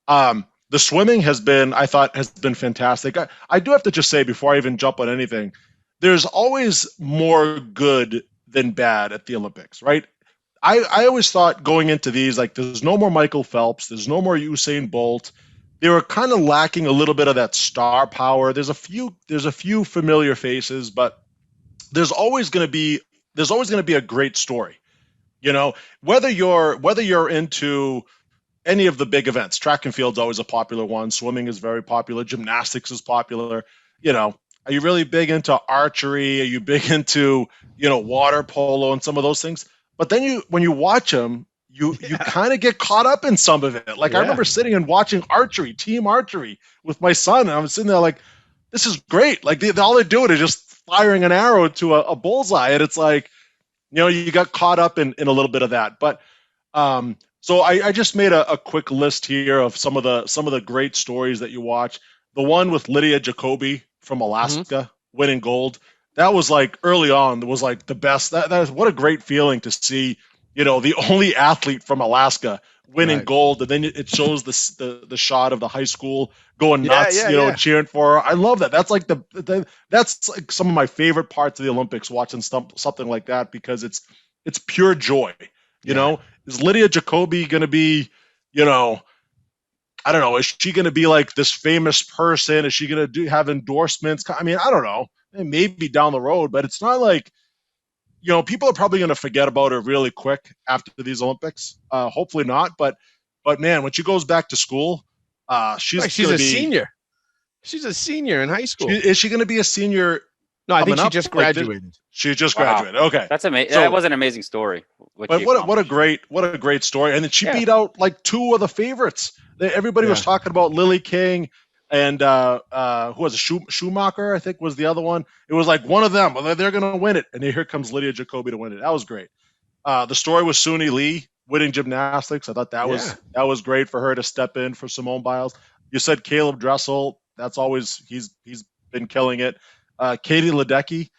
The swimming has been fantastic. I do have to just say before I even jump on anything, there's always more good than bad at the Olympics, right? I always thought going into these, like, there's no more Michael Phelps, there's no more Usain Bolt. They were kind of lacking a little bit of that star power. There's a few familiar faces, but there's always going to be a great story. Whether you're into any of the big events. Track and field's always a popular one. Swimming is very popular. Gymnastics is popular. Are you really big into archery? Are you big into, water polo and some of those things? But then when you watch them, you kind of get caught up in some of it. Like I remember sitting and watching team archery with my son, and I'm sitting there like, this is great. Like all they're doing is just firing an arrow to a bullseye, and it's like, you got caught up in a little bit of that. But so I just made a quick list here of some of the great stories that you watch. The one with Lydia Jacoby from Alaska winning gold. That was like early on. It was like the best. That is what a great feeling to see. The only athlete from Alaska winning gold, and then it shows the shot of the high school going nuts, cheering for her. I love that. That's like that's like some of my favorite parts of the Olympics, watching something like that, because it's pure joy. Is Lydia Jacoby going to be, I don't know. Is she going to be like this famous person? Is she going to have endorsements? I mean, I don't know. Maybe down the road, but it's not like, people are probably going to forget about her really quick after these Olympics. Hopefully not. But man, when she goes back to school, she's a
senior. She's a senior in high school.
Is she going to be a senior?
No, I think she just graduated.
She just graduated. Okay,
that's amazing. That was an amazing story.
But what a great story! And then she beat out like two of the favorites. Everybody was talking about Lily King and who was it? Schumacher, I think, was the other one. It was like one of them. They're going to win it, and here comes Lydia Jacoby to win it. That was great. The story was Suni Lee winning gymnastics. I thought that was great for her to step in for Simone Biles. You said Caleb Dressel. That's always he's been killing it. Katie Ledecky,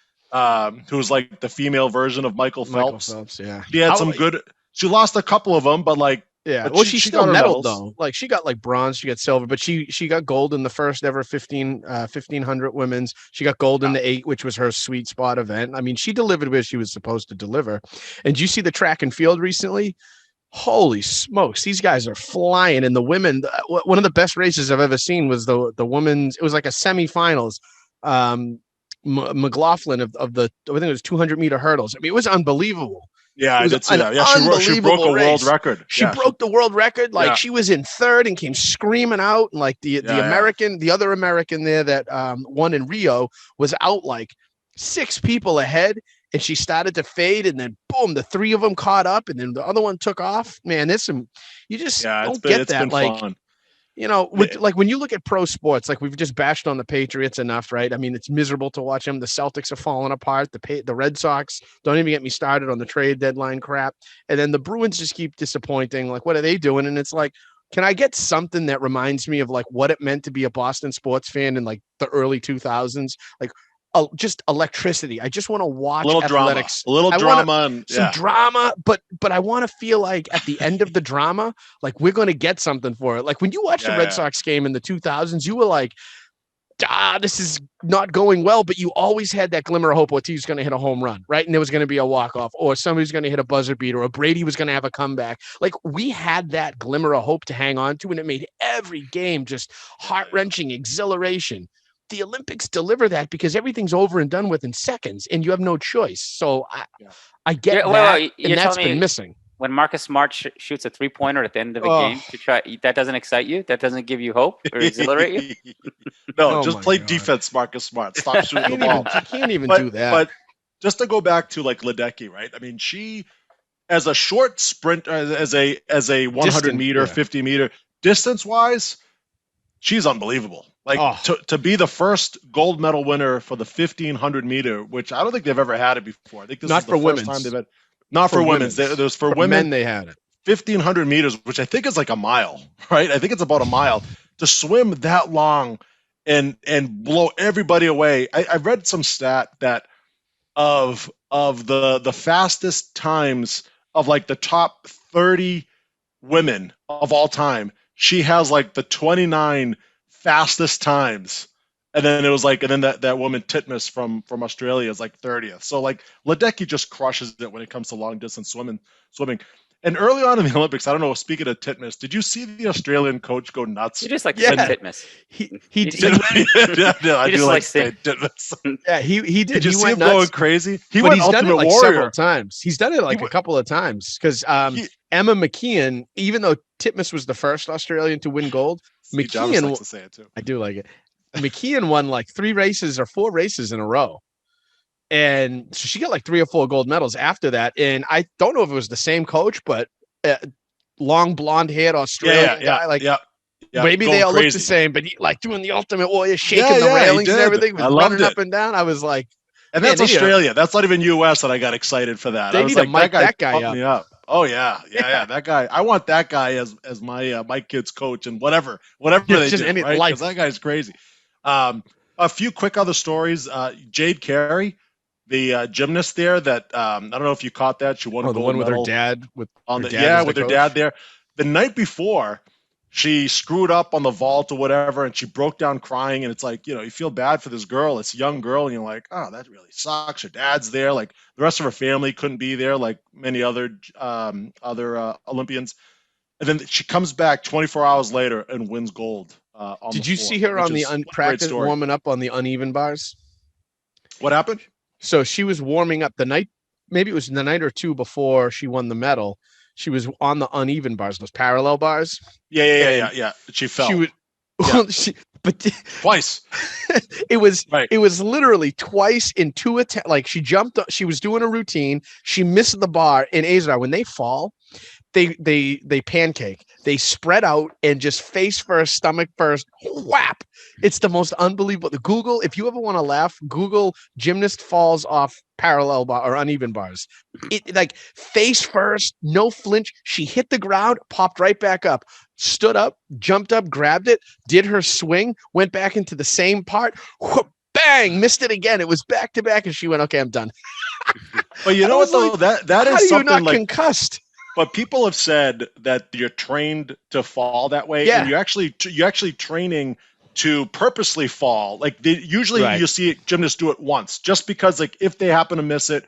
who's like the female version of Michael Phelps. She had some good. She lost a couple of them, but like.
Yeah, well, she still medaled though. Like she got like bronze, she got silver, but she got gold in the first ever 1500 women's. She got gold in the 8, which was her sweet spot event. I mean, she delivered where she was supposed to deliver. And you see the track and field recently? Holy smokes, these guys are flying. And the women, one of the best races I've ever seen was the women's. It was like a semifinals. McLaughlin of the, I think it was 200-meter hurdles. I mean, it was unbelievable.
Yeah, I did see that. Yeah, she broke a world record.
She broke the world record. Like she was in third and came screaming out. And like the other American there that won in Rio was out like 6 people ahead, and she started to fade, and then boom, the 3 of them caught up, and then the other one took off. Man, there's some you just don't get that. Like fun. Like when you look at pro sports, like we've just bashed on the Patriots enough, right? I mean, it's miserable to watch them. The Celtics are falling apart. The Red Sox, don't even get me started on the trade deadline crap. And then the Bruins just keep disappointing. Like, what are they doing? And it's like, can I get something that reminds me of like what it meant to be a Boston sports fan in like the early 2000s? Like, just electricity. I just want to watch athletics.
A little drama,
some drama, but I want to feel like at the end of the drama, like we're going to get something for it. Like when you watch the Red Sox game in the 2000s, you were like, this is not going well, but you always had that glimmer of hope. Ortiz going to hit a home run, right? And there was going to be a walk-off, or somebody's going to hit a buzzer beater, or Brady was going to have a comeback. Like we had that glimmer of hope to hang on to, and it made every game just heart-wrenching exhilaration. The Olympics deliver that because everything's over and done with in seconds, and you have no choice. So I get that, and that's been missing.
When Marcus Smart shoots a 3-pointer at the end of a game, that doesn't excite you? That doesn't give you hope or exhilarate you?
No, just play defense, Marcus Smart. Stop shooting the ball.
You can't even do that.
But just to go back to like Ledecky, right? I mean, she, as a short sprint, as a 100-meter, 50-meter, distance-wise, she's unbelievable. Like to be the first gold medal winner for the 1500-meter, which I don't think they've ever had it before. I think this is the first time they've had. Not for women's. There was for women.
Men, they had it.
1500 meters, which I think is like a mile, right? I think it's about a mile. To swim that long and blow everybody away. I read some stat that of the fastest times of like the top 30 women of all time, she has like the 29 fastest times. And then it was like, and then that woman Titmus from Australia is like 30th. So like Ledecky just crushes it when it comes to long distance swimming. And early on in the Olympics, I don't know, speaking of Titmus, did you see the Australian coach go nuts?
You just like to say Titmus.
He did.
I do like to say Titmus.
Yeah, he did.
Did you
he
see
went
him
nuts.
going crazy?
But
went
he's
Ultimate
done it like
Warrior
several times. He's done it like a couple of times because Emma McKeon, even though Titmus was the first Australian to win gold,
McKeon likes to say it too.
I do like it. McKeon won like 3 races or 4 races in a row. And so she got like 3 or 4 gold medals after that. And I don't know if it was the same coach, but long blonde haired Australian guy. Like, maybe they all look the same, but he like doing the Ultimate Warrior, shaking the railings and everything, was running up and down. I was like,
and that's Australia. That's not even US that I got excited for that.
They need to mic that guy up.
Me up. Oh yeah. That guy. I want that guy as my kid's coach and whatever they do, right? Because that guy's crazy. A few quick other stories. Jade Carey, the gymnast there that I don't know if you caught that. She won a gold medal
with her dad with
her dad there. The night before, she screwed up on the vault or whatever, and she broke down crying. And it's like, you feel bad for this girl. It's a young girl, and you're like, oh, that really sucks. Her dad's there. Like the rest of her family couldn't be there, like many other Olympians. And then she comes back 24 hours later and wins gold.
Did you see her on the practice warming up on the uneven bars?
What happened?
So she was warming up the night, maybe it was the night or two before she won the medal. She was on the uneven bars, those parallel bars.
Yeah. She fell. Twice.
It was literally twice in 2 attempts. Like she jumped, she was doing a routine. She missed the bar. In Azar, when they fall, they pancake. They spread out and just face first, stomach first, whap. It's the most unbelievable. Google, if you ever want to laugh, Google gymnast falls off parallel bar or uneven bars. It like face first, no flinch. She hit the ground, popped right back up, stood up, jumped up, grabbed it, did her swing, went back into the same part, whoop, bang, missed it again. It was back to back, and she went, okay, I'm done.
But you know what though? Like, that is something
not
like
concussed.
But people have said that you're trained to fall that way, and you're actually training to purposely fall. Like usually you see gymnasts do it once, just because like if they happen to miss it,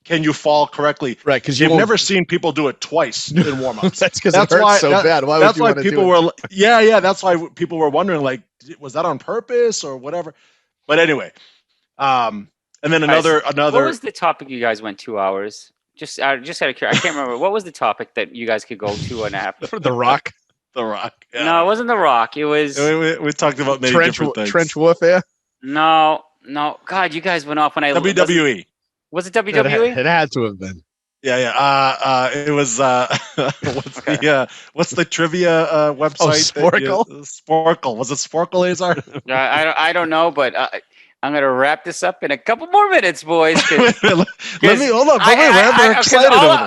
can you fall correctly?
Right, because
you've never seen people do it twice in warm-ups.
That's because it hurts so bad. Why would you want to do it?
That's why people were wondering, like, was that on purpose or whatever? But anyway, and then another.
What was the topic you guys went 2 hours? Just out of curiosity, I can't remember. What was the topic that you guys could go 2.5?
The Rock.
The Rock. Yeah.
No, it wasn't The Rock. It was.
We talked about many different things.
Trench warfare.
No. God, you guys went off when I.
WWE.
Was it WWE?
It had to have been.
Yeah. It was. What's the trivia website?
Oh, Sporkle.
Sporkle. Was it Sporkle, Azar?
I don't know, but. I'm going to wrap this up in a couple more minutes, boys.
Let me hold on.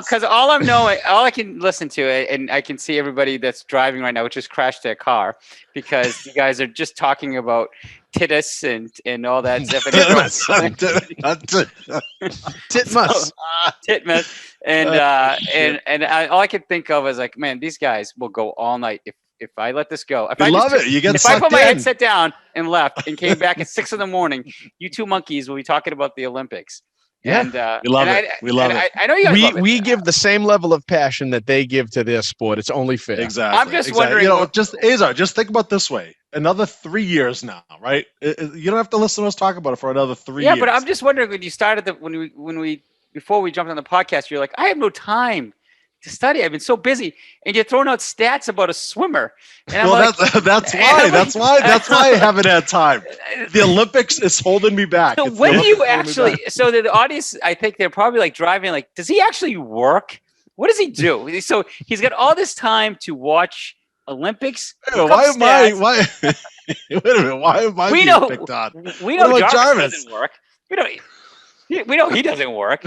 Because all I can listen to it, and I can see everybody that's driving right now, which just crashed their car, because you guys are just talking about tittus and all that stuff. Titmus. And all I could think of is like, man, these guys will go all night if I let this go. If I put my headset down and left and came back at 6 a.m, you two monkeys will be talking about the Olympics.
Yeah, and, we love it.
I know you guys love it.
We give the same level of passion that they give to their sport. It's only fair.
Exactly.
I'm just wondering.
Azar, just think about this way. Another 3 years now, right? You don't have to listen to us talk about it for another 3 years.
Yeah, but I'm just wondering, when you started before we jumped on the podcast, you're like, I have no time to study. I've been so busy, and you're throwing out stats about a swimmer. And
that's why I haven't had time. The Olympics is holding me back.
So so the audience, I think they're probably like driving, like, does he actually work? What does he do? So he's got all this time to watch Olympics.
Why am I being picked on?
We know Jarvis doesn't work. We know he doesn't work.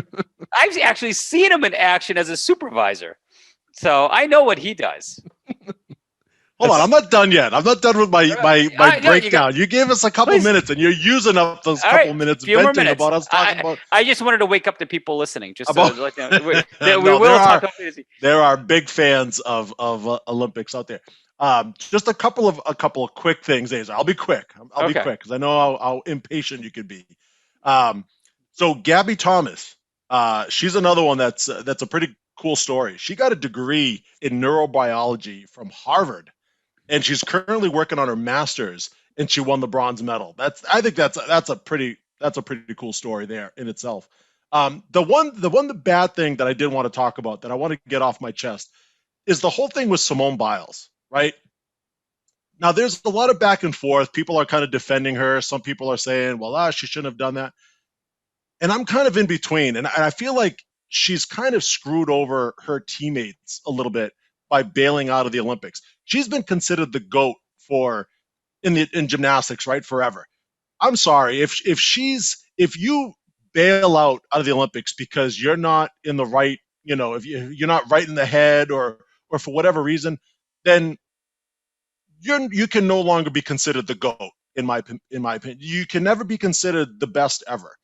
I've actually seen him in action as a supervisor, so I know what he does.
Hold on, I'm not done yet. I'm not done with my breakdown. You gave us a couple minutes, and you're using up those couple minutes venting about us talking about.
I just wanted to wake up the people listening. Just to let them know.
There are big fans of Olympics out there. Just a couple of quick things, Azar. I'll be quick. I'll be quick because I know how impatient you could be. So Gabby Thomas She's another one that's a pretty cool story. She got a degree in neurobiology from Harvard, and she's currently working on her master's, and she won the bronze medal. I think that's a pretty cool story there in itself. The bad thing that I did want to talk about that I want to get off my chest is the whole thing with Simone Biles, right? Now, there's a lot of back and forth. People are kind of defending her. Some people are saying, well, she shouldn't have done that. And I'm kind of in between. And I feel like she's kind of screwed over her teammates a little bit by bailing out of the Olympics. She's been considered the GOAT in gymnastics, right? Forever. I'm sorry. If you bail out of the Olympics because you're not in the right, if you're not right in the head or for whatever reason, then you can no longer be considered the GOAT, in my opinion. You can never be considered the best ever.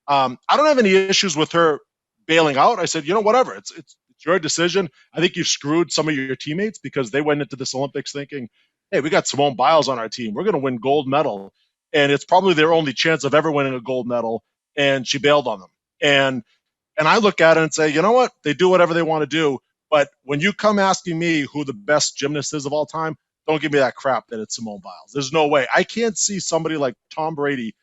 I don't have any issues with her bailing out. I said, whatever. It's your decision. I think you've screwed some of your teammates because they went into this Olympics thinking, hey, we got Simone Biles on our team. We're going to win gold medal. And it's probably their only chance of ever winning a gold medal. And she bailed on them. And I look at it and say, you know what? They do whatever they want to do. But when you come asking me who the best gymnast is of all time, don't give me that crap that it's Simone Biles. There's no way. I can't see somebody like Tom Brady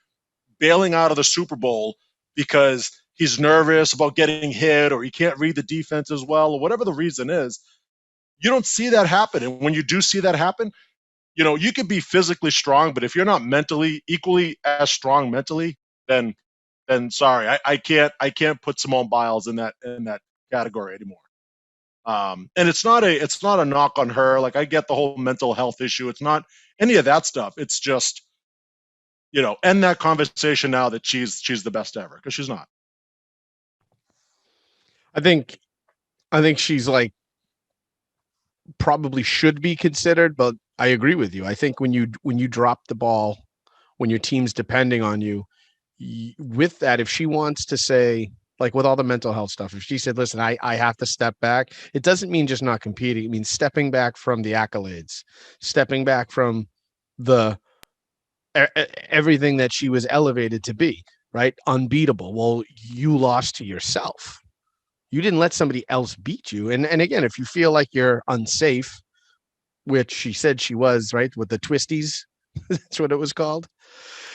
bailing out of the Super Bowl because he's nervous about getting hit or he can't read the defense as well or whatever the reason is. You don't see that happen. And when you do see that happen, you can be physically strong, but if you're not mentally equally as strong mentally, then sorry, I can't put Simone Biles in that category anymore. And it's not a knock on her. Like, I get the whole mental health issue. It's not any of that stuff. It's just, end that conversation now that she's the best ever, because she's not.
I think she's like probably should be considered, but I agree with you. I think when you drop the ball, when your team's depending on you, with that, if she wants to say, like with all the mental health stuff, if she said, listen, I have to step back, it doesn't mean just not competing. It means stepping back from the accolades, stepping back from the everything that she was elevated to be, right? Unbeatable. Well, you lost to yourself. You didn't let somebody else beat you. And again, if you feel like you're unsafe, which she said she was, right, with the twisties, that's what it was called.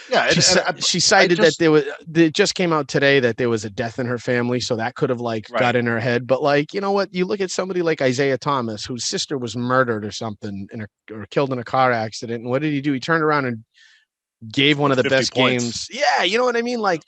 Yeah,
she cited that it just came out today that there was a death in her family, so that could have got in her head. But you know what? You look at somebody like Isaiah Thomas, whose sister was murdered or something, or killed in a car accident. And what did he do? He turned around and gave one of the best games. Yeah, you know what I mean? Like,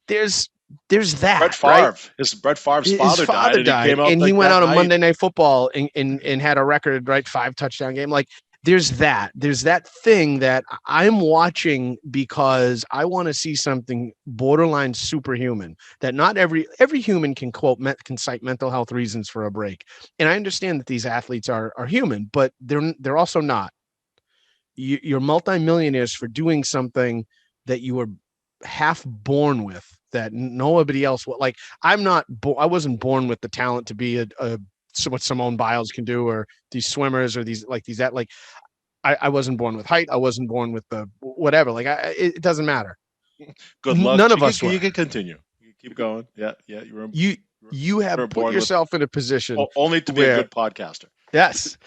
there's that. Brett
Favre,
right?
Brett Favre's father died,
and he went out on Monday Night Football and had a record, right? 5 touchdown game. Like, there's that thing that I'm watching because I want to see something borderline superhuman that not every human can cite mental health reasons for a break. And I understand that these athletes are human, but they're also not. You're multimillionaires for doing something that you were half born with, that nobody else will. Like, I wasn't born with the talent to be what Simone Biles can do, or these swimmers, or these I wasn't born with height. I wasn't born with the whatever. Like, it doesn't matter.
Good luck.
None of us were.
You can continue. You keep going. Yeah.
You have put yourself in a position
only to be a good podcaster.
Yes.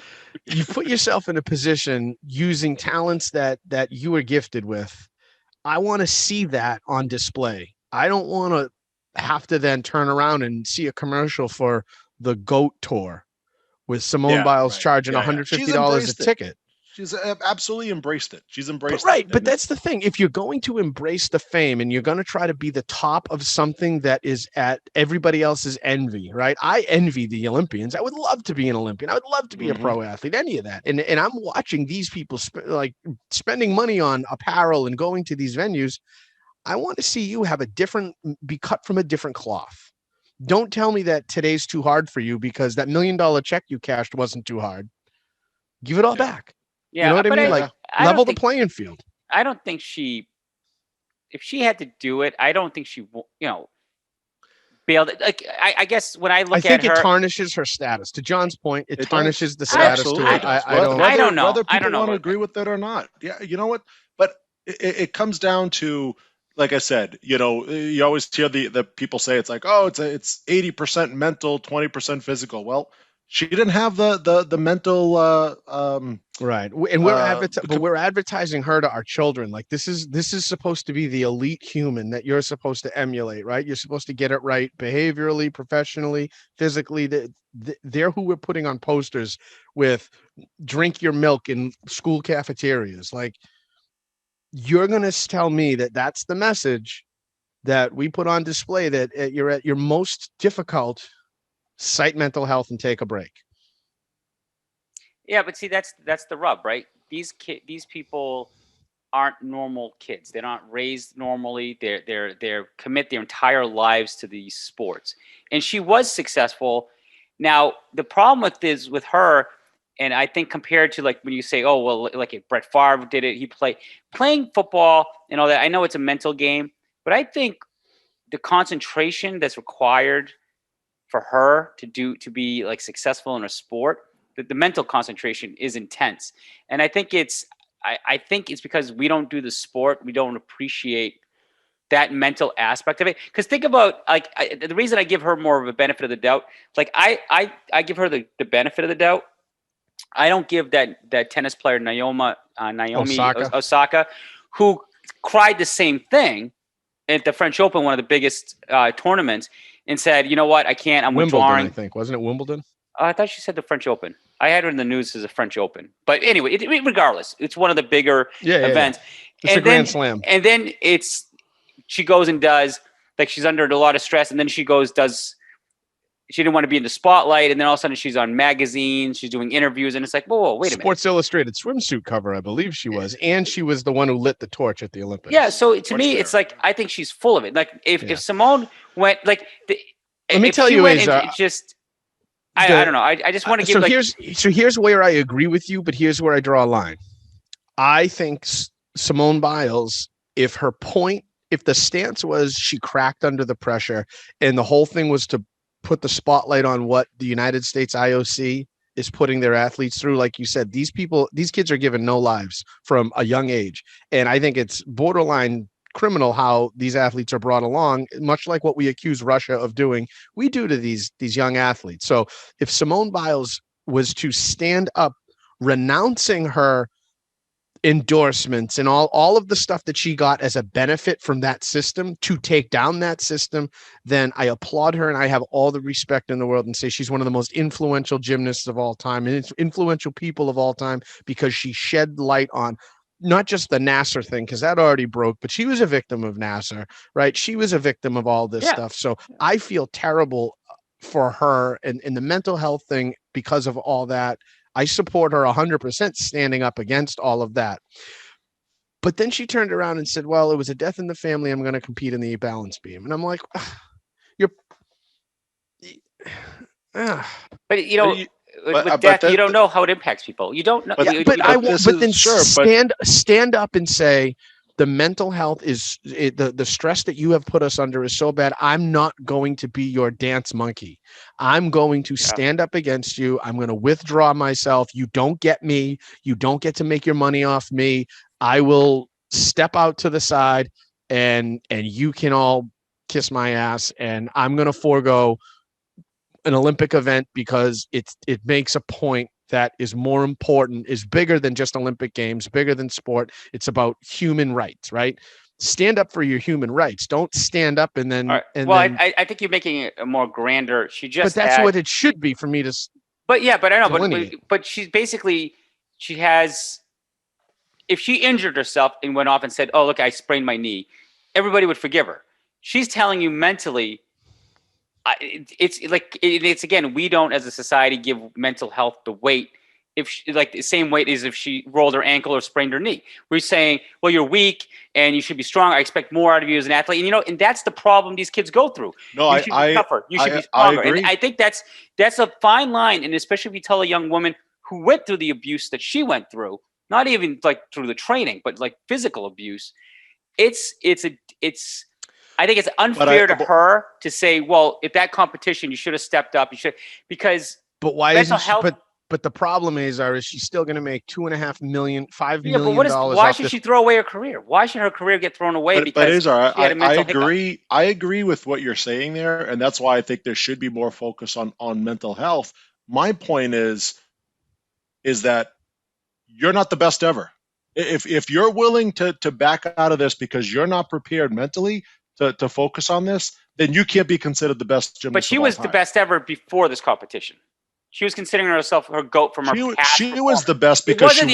You put yourself in a position using talents that you were gifted with. I want to see that on display. I don't want to have to then turn around and see a commercial for the GOAT tour with Simone Biles charging $150 a ticket.
She's absolutely embraced it. She's embraced it.
Right. But that's the thing. If you're going to embrace the fame and you're going to try to be the top of something that is at everybody else's envy, right? I envy the Olympians. I would love to be an Olympian. I would love to be a pro athlete, any of that. And I'm watching these people spending money on apparel and going to these venues. I want to see you be cut from a different cloth. Don't tell me that today's too hard for you because that $1 million check you cashed wasn't too hard. Give it all back.
Yeah,
you know what I mean? Level the playing field.
I don't think if she had to do it, I don't think she, bailed. Like, I guess when I look at her,
it tarnishes her status. To John's point, it tarnishes the status to it.
I don't know.
Whether people want to agree with it or not. Yeah, you know what? But it comes down to, like I said, you always hear the people say it's like, oh, it's 80% mental, 20% physical. Well, she didn't have the mental
right, and
the
we're advertising her to our children. Like this is supposed to be the elite human that you're supposed to emulate, right? You're supposed to get it right behaviorally, professionally, physically. They're who we're putting on posters with drink your milk in school cafeterias. Like, you're going to tell me that that's the message that we put on display, that you're at your most difficult, cite mental health and take a break.
Yeah, but see, that's the rub, right? These people aren't normal kids. They're not raised normally. They're commit their entire lives to these sports. And she was successful. Now, the problem with her, and I think compared to like when you say, oh well, like if Brett Favre did it, playing football and all that. I know it's a mental game, but I think the concentration that's required for her to be like successful in a sport, the mental concentration is intense. And I think it's because we don't do the sport, we don't appreciate that mental aspect of it. Because think about like the reason I give her more of a benefit of the doubt, like I give her the benefit of the doubt. I don't give that tennis player Naomi Osaka, who cried the same thing at the French Open, one of the biggest tournaments, and said, "You know what? I can't. I'm
Wimbledon,
withdrawing."
I think, wasn't it Wimbledon?
I thought she said the French Open. I had her in the news as a French Open, but anyway, regardless, it's one of the bigger events.
It's a Grand Slam.
And then she goes and does, like, she's under a lot of stress, and then she does. She didn't want to be in the spotlight, and then all of a sudden she's on magazines, she's doing interviews, and it's like, whoa, wait a minute.
Sports Illustrated swimsuit cover, I believe she was, and she was the one who lit the torch at the Olympics.
Yeah, so to me, it's like I think she's full of it. Like if Simone went, like,
let me tell you,
I don't know. I just want to give.
Here's where I agree with you, but here's where I draw a line. I think Simone Biles, if the stance was she cracked under the pressure, and the whole thing was to put the spotlight on what the United States IOC is putting their athletes through, like you said, these kids are given no lives from a young age, and I think it's borderline criminal how these athletes are brought along, much like what we accuse Russia of doing, we do to these young athletes. So if Simone Biles was to stand up renouncing her endorsements and all of the stuff that she got as a benefit from that system to take down that system, then I applaud her and I have all the respect in the world and say she's one of the most influential gymnasts of all time and influential people of all time, because she shed light on not just the Nasser thing, because that already broke, but she was a victim of Nasser, right? She was a victim of all this stuff. So I feel terrible for her and the mental health thing because of all that. I support her 100% standing up against all of that. But then she turned around and said, well, it was a death in the family. I'm going to compete in the balance beam. And I'm like,
but you know, with death, you don't know how it impacts people. You don't know.
Stand up and say the mental health is the stress that you have put us under is so bad. I'm not going to be your dance monkey. I'm going to stand up against you. I'm going to withdraw myself. You don't get me. You don't get to make your money off me. I will step out to the side and you can all kiss my ass, and I'm going to forego an Olympic event because it makes a point that is more important, is bigger than just Olympic Games, bigger than sport. It's about human rights, right? Stand up for your human rights. Don't stand up and then. Right.
I think you're making it a more grander.
But that's what it should be for me to.
But I know. But she's basically, she has. If she injured herself and went off and said, "Oh, look, I sprained my knee," everybody would forgive her. She's telling you mentally. It's again, we don't as a society give mental health the weight, like the same weight as if she rolled her ankle or sprained her knee. We're saying, well, you're weak and you should be strong. I expect more out of you as an athlete. And and that's the problem these kids go through.
No,
you should be tougher. You should be stronger. And I think that's a fine line. And especially if you tell a young woman who went through the abuse that she went through, not even like through the training, but like physical abuse, I think it's unfair to her to say, well, if that competition, you should have stepped up. You should, because
but why isn't health, But the problem is she's still going to make $2.5 million, $5
Yeah,
million
but why should
this.
she throw away her career? Why should her career get thrown away because
Azar,
she had a mental
hiccup? I agree with what you're saying there, and that's why I think there should be more focus on mental health. My point is that you're not the best ever. If you're willing to back out of this because you're not prepared mentally to focus on this, then you can't be considered the best gymnast.
But she was the best ever before this competition. She was considering herself her GOAT from her past.
She was the best because she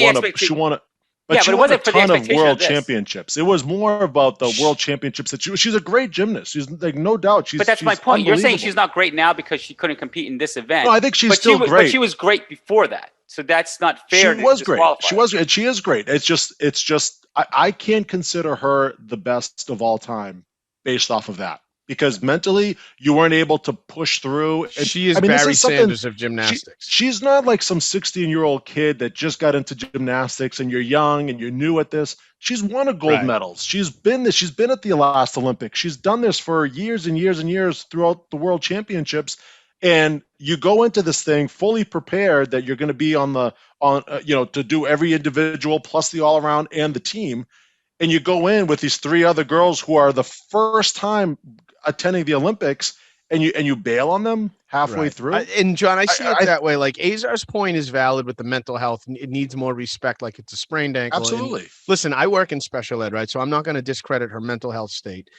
won a But she won a ton of world championships. It was more about the world championships that she's a great gymnast. She's like, no doubt.
But that's my point. You're saying she's not great now because she couldn't compete in this event.
No, I think she's still great.
But she was great before that. So that's not fair.
She was great. She was, and she is great. It's just I can't consider her the best of all time based off of that. Because mentally, you weren't able to push through. And,
she is Barry Sanders of gymnastics.
She's not like some 16-year-old kid that just got into gymnastics and you're young and you're new at this. She's won a gold medals. She's been at the last Olympics. She's done this for years and years and years throughout the world championships. And you go into this thing fully prepared that you're going to be to do every individual plus the all around and the team. And you go in with these three other girls who are the first time attending the Olympics, and you bail on them halfway through.
And John, I see it that way. Like Azar's point is valid with the mental health. It needs more respect. Like it's a sprained ankle.
Absolutely.
And listen, I work in special ed, right? So I'm not going to discredit her mental health state.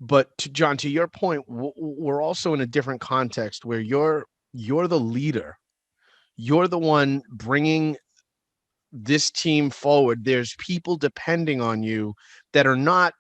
But John, to your point, we're also in a different context where you're the leader. You're the one bringing this team forward. There's people depending on you that are not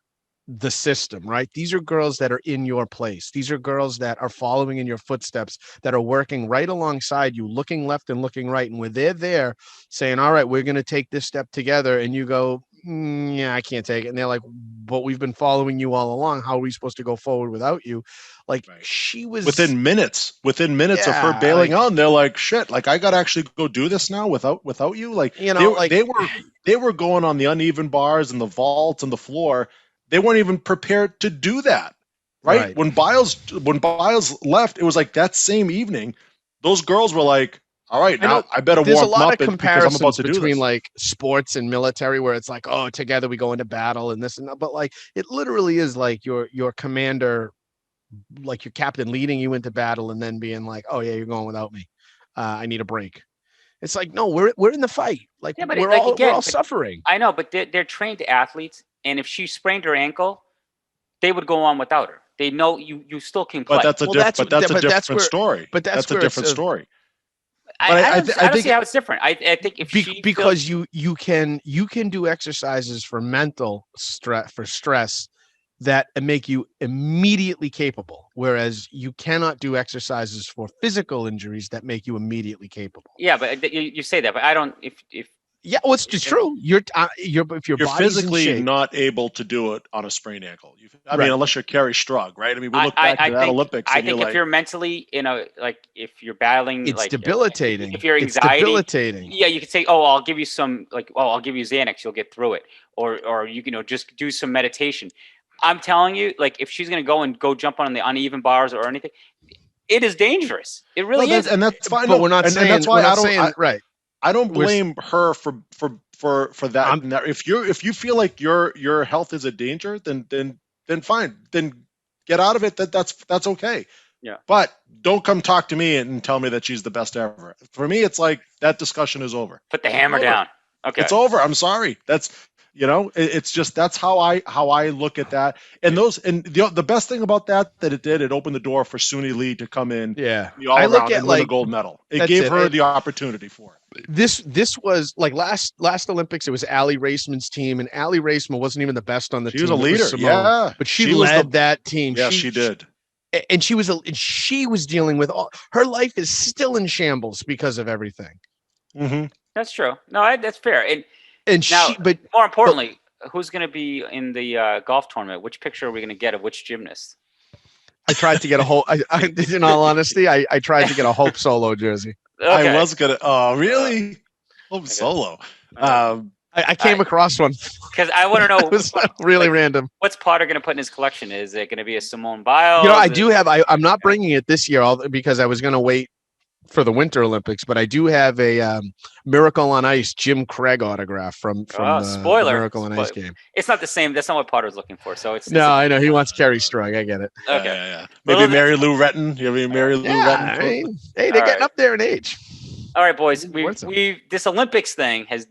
the system, right? These are girls that are in your place. These are girls that are following in your footsteps, that are working right alongside you, looking left and looking right. And when they're there saying, all right, we're going to take this step together. And you go, yeah, I can't take it. And they're like, but we've been following you all along. How are we supposed to go forward without you? Like she was
within minutes of her bailing out. And they're like, shit, like I got to actually go do this now without you. Like, they were going on the uneven bars and the vault and the floor. They weren't even prepared to do that, right? When Biles left, it was like that same evening. Those girls were like, "All right, now I better warm up because I'm about to do this."
Between like sports and military, where it's like, "Oh, together we go into battle and this and that," but like it literally is like your commander, like your captain, leading you into battle and then being like, "Oh yeah, you're going without me. I need a break." It's like, no, we're in the fight. Like we're all suffering.
I know, but they're trained athletes. And if she sprained her ankle, they would go on without her. They know you still can play.
But that's a different story.
But that's
a different story.
I don't see how it's different. I think
because you can do exercises for mental stress that make you immediately capable, whereas you cannot do exercises for physical injuries that make you immediately capable.
Yeah, but you say that, but I don't.
Yeah, well, it's just true. You're
physically not able to do it on a sprained ankle. I mean, unless you're Kerry Strug, right? I mean, we look back to that Olympics.
I think if you're mentally, if you're battling,
it's debilitating.
If you're anxiety,
it's debilitating.
Yeah, you could say, "Oh, I'll give you some," I'll give you Xanax, you'll get through it, or you just do some meditation. I'm telling you, like, if she's gonna go jump on the uneven bars or anything, it is dangerous. It really is,
and that's fine.
But we're not saying. And that's why
I don't blame her for that. If you feel like your health is a danger, then fine. Then get out of it. That's okay.
Yeah.
But don't come talk to me and tell me that she's the best ever. For me, it's like that discussion is over.
Put the hammer down. Okay.
It's over. I'm sorry. It's just that's how I look at that. And the best thing about that it opened the door for Suni Lee to come in.
Yeah.
I look at win a gold medal. It gave her the opportunity for it.
This was like last Olympics. It was Allie Raceman's team, and Allie Raceman wasn't even the best on the team.
She was a leader,
but she led that team.
Yeah, she did.
And she was dealing with her life is still in shambles because of everything.
Mm-hmm.
That's true. No, that's fair. But more importantly, who's going to be in the golf tournament? Which picture are we going to get of which gymnast?
I tried to get a whole. In all honesty, I tried to get a Hope Solo jersey.
Okay.
I was gonna. Oh, really? Hope Solo.
I came across one
because I want to know.
It was really random.
What's Potter going to put in his collection? Is it going to be a Simone Biles?
I do have. I'm not bringing it this year because I was going to wait for the Winter Olympics, but I do have a Miracle on Ice Jim Craig autograph from the Miracle on Ice game.
It's not the same. That's not what Potter's looking for. So it's
I know he wants Kerry Strug. I get it.
Okay.
Yeah. Maybe Mary Lou Retton. You mean Mary Lou Retton?
I mean, hey, they're getting up there in age.
All right, boys. We this Olympics thing has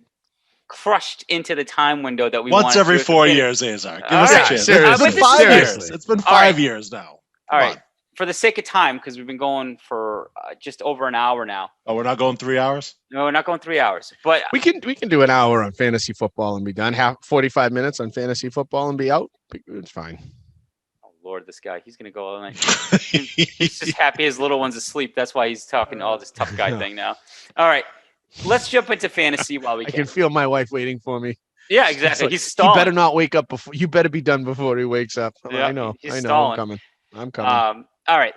crushed into the time window that we
once every 4 years, Azar. Give us a chance.
Seriously.
It's been 5 years. It's been 5 years now.
All right. For the sake of time, because we've been going for just over an hour now.
Oh, we're not going 3 hours?
No, we're not going 3 hours. But
we can do an hour on fantasy football and be done. 45 minutes on fantasy football and be out. It's fine.
Oh Lord, this guy, he's gonna go all night. He's just happy his little one's asleep. That's why he's talking all this tough guy thing now. All right. Let's jump into fantasy while we can.
I can feel my wife waiting for me.
Yeah, exactly.
Like,
he's stalling.
You better not wake up before. You better be done before he wakes up.
Yeah,
I know.
Stalling.
I'm coming.
All right,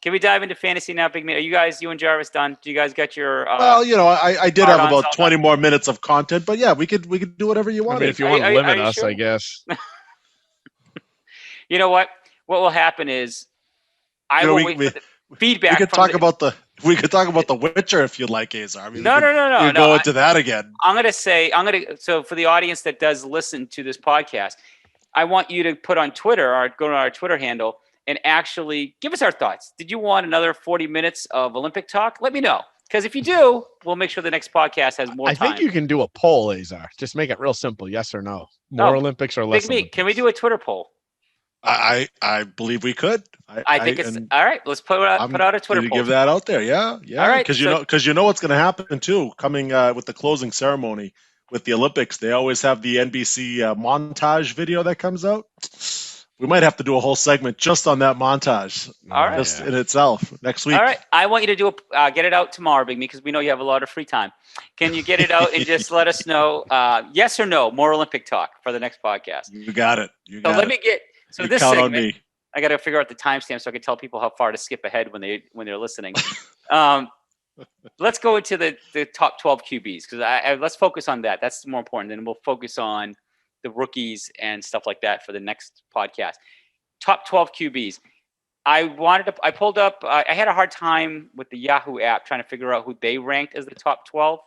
can we dive into fantasy now, Big Man? Are you and Jarvis done? Do you guys got your?
Well, I did have about 20 more minutes of content, but yeah, we could do whatever you want.
I mean, if you want to limit us, sure? I guess.
You know what? What will happen is, I will wait for the feedback.
We could talk about the Witcher if you'd like, Azar. I mean,
no.
Go into that again.
So for the audience that does listen to this podcast, I want you to put on Twitter or go to our Twitter handle and actually give us our thoughts. Did you want another 40 minutes of Olympic talk? Let me know. Because if you do, we'll make sure the next podcast has more time.
I think you can do a poll, Azar. Just make it real simple. Yes or no. More Olympics or less Olympics?
Can we do a Twitter poll?
I believe we could.
I think it's all right. Let's put out a Twitter poll.
Give that out there. Yeah.
All right.
Because you know what's going to happen too. Coming with the closing ceremony with the Olympics, they always have the NBC montage video that comes out. We might have to do a whole segment just on that montage, in itself next week.
All right, I want you to get it out tomorrow, Big Me, because we know you have a lot of free time. Can you get it out and just let us know, yes or no, more Olympic talk for the next podcast?
You got it.
So this segment, I got to figure out the timestamp so I can tell people how far to skip ahead when they're listening. Let's go into the top 12 QBs because let's focus on that. That's more important. Then we'll focus on the rookies and stuff like that for the next podcast. Top 12 QBs. I pulled up, I had a hard time with the Yahoo app trying to figure out who they ranked as the top 12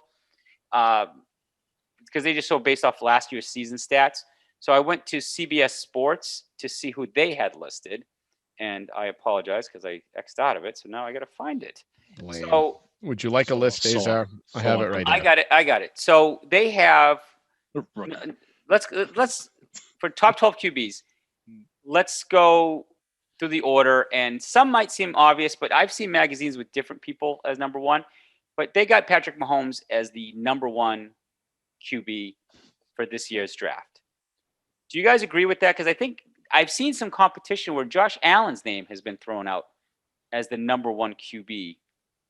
because they just saw based off last year's season stats. So I went to CBS Sports to see who they had listed. And I apologize because I X'd out of it. So now I got to find it. So
would you like a list, Azar? I have it right here.
I got it. So they have... Let's for top 12 QBs, let's go through the order. And some might seem obvious, but I've seen magazines with different people as number one. But they got Patrick Mahomes as the number one QB for this year's draft. Do you guys agree with that? Because I think I've seen some competition where Josh Allen's name has been thrown out as the number one QB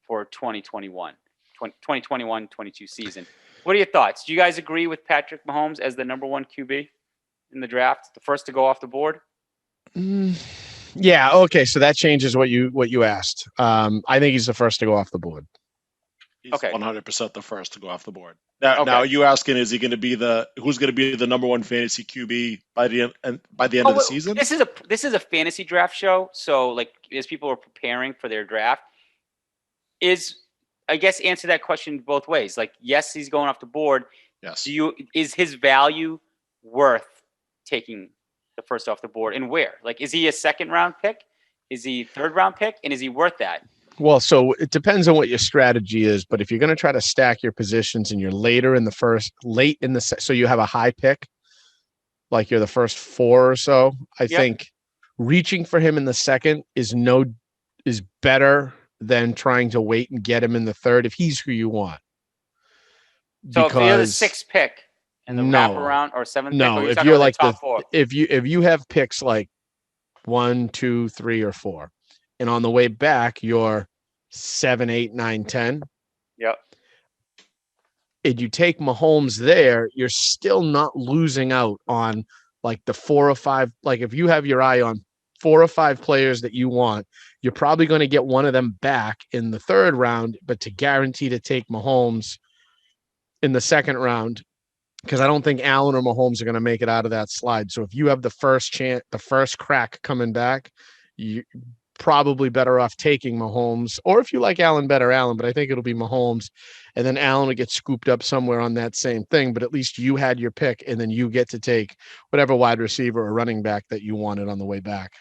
for 2021-22 season. What are your thoughts? Do you guys agree with Patrick Mahomes as the number one QB in the draft, the first to go off the board?
Yeah. Okay. So that changes what you asked. I think he's the first to go off the board.
He's 100% the first to go off the board. Now, are you asking? Is he going to be who's going to be the number one fantasy QB by the end of the season?
This is a fantasy draft show. So, like, as people are preparing for their draft, I guess answer that question both ways. Like, yes, he's going off the board.
Yes.
Is his value worth taking the first off the board, and where? Like, is he a second round pick? Is he third round pick? And is he worth that?
Well, so it depends on what your strategy is, but if you're going to try to stack your positions and you're late in the so you have a high pick, like you're the first four or so, I think reaching for him in the second is better than trying to wait and get him in the third if he's who you want.
So if you're the sixth pick and the wraparound or seventh pick, or
if you're like
top four.
if you have picks like 1, 2, 3, or 4, and on the way back you're 7, 8, 9, 10.
Yep.
And you take Mahomes there, you're still not losing out on like the 4 or 5. Like if you have your eye on 4 or 5 players that you want, you're probably going to get one of them back in the third round, but to guarantee to take Mahomes in the second round, because I don't think Allen or Mahomes are going to make it out of that slide. So if you have the first crack coming back, probably better off taking Mahomes, or if you like Allen better, Allen, but I think it'll be Mahomes. And then Allen would get scooped up somewhere on that same thing. But at least you had your pick, and then you get to take whatever wide receiver or running back that you wanted on the way back.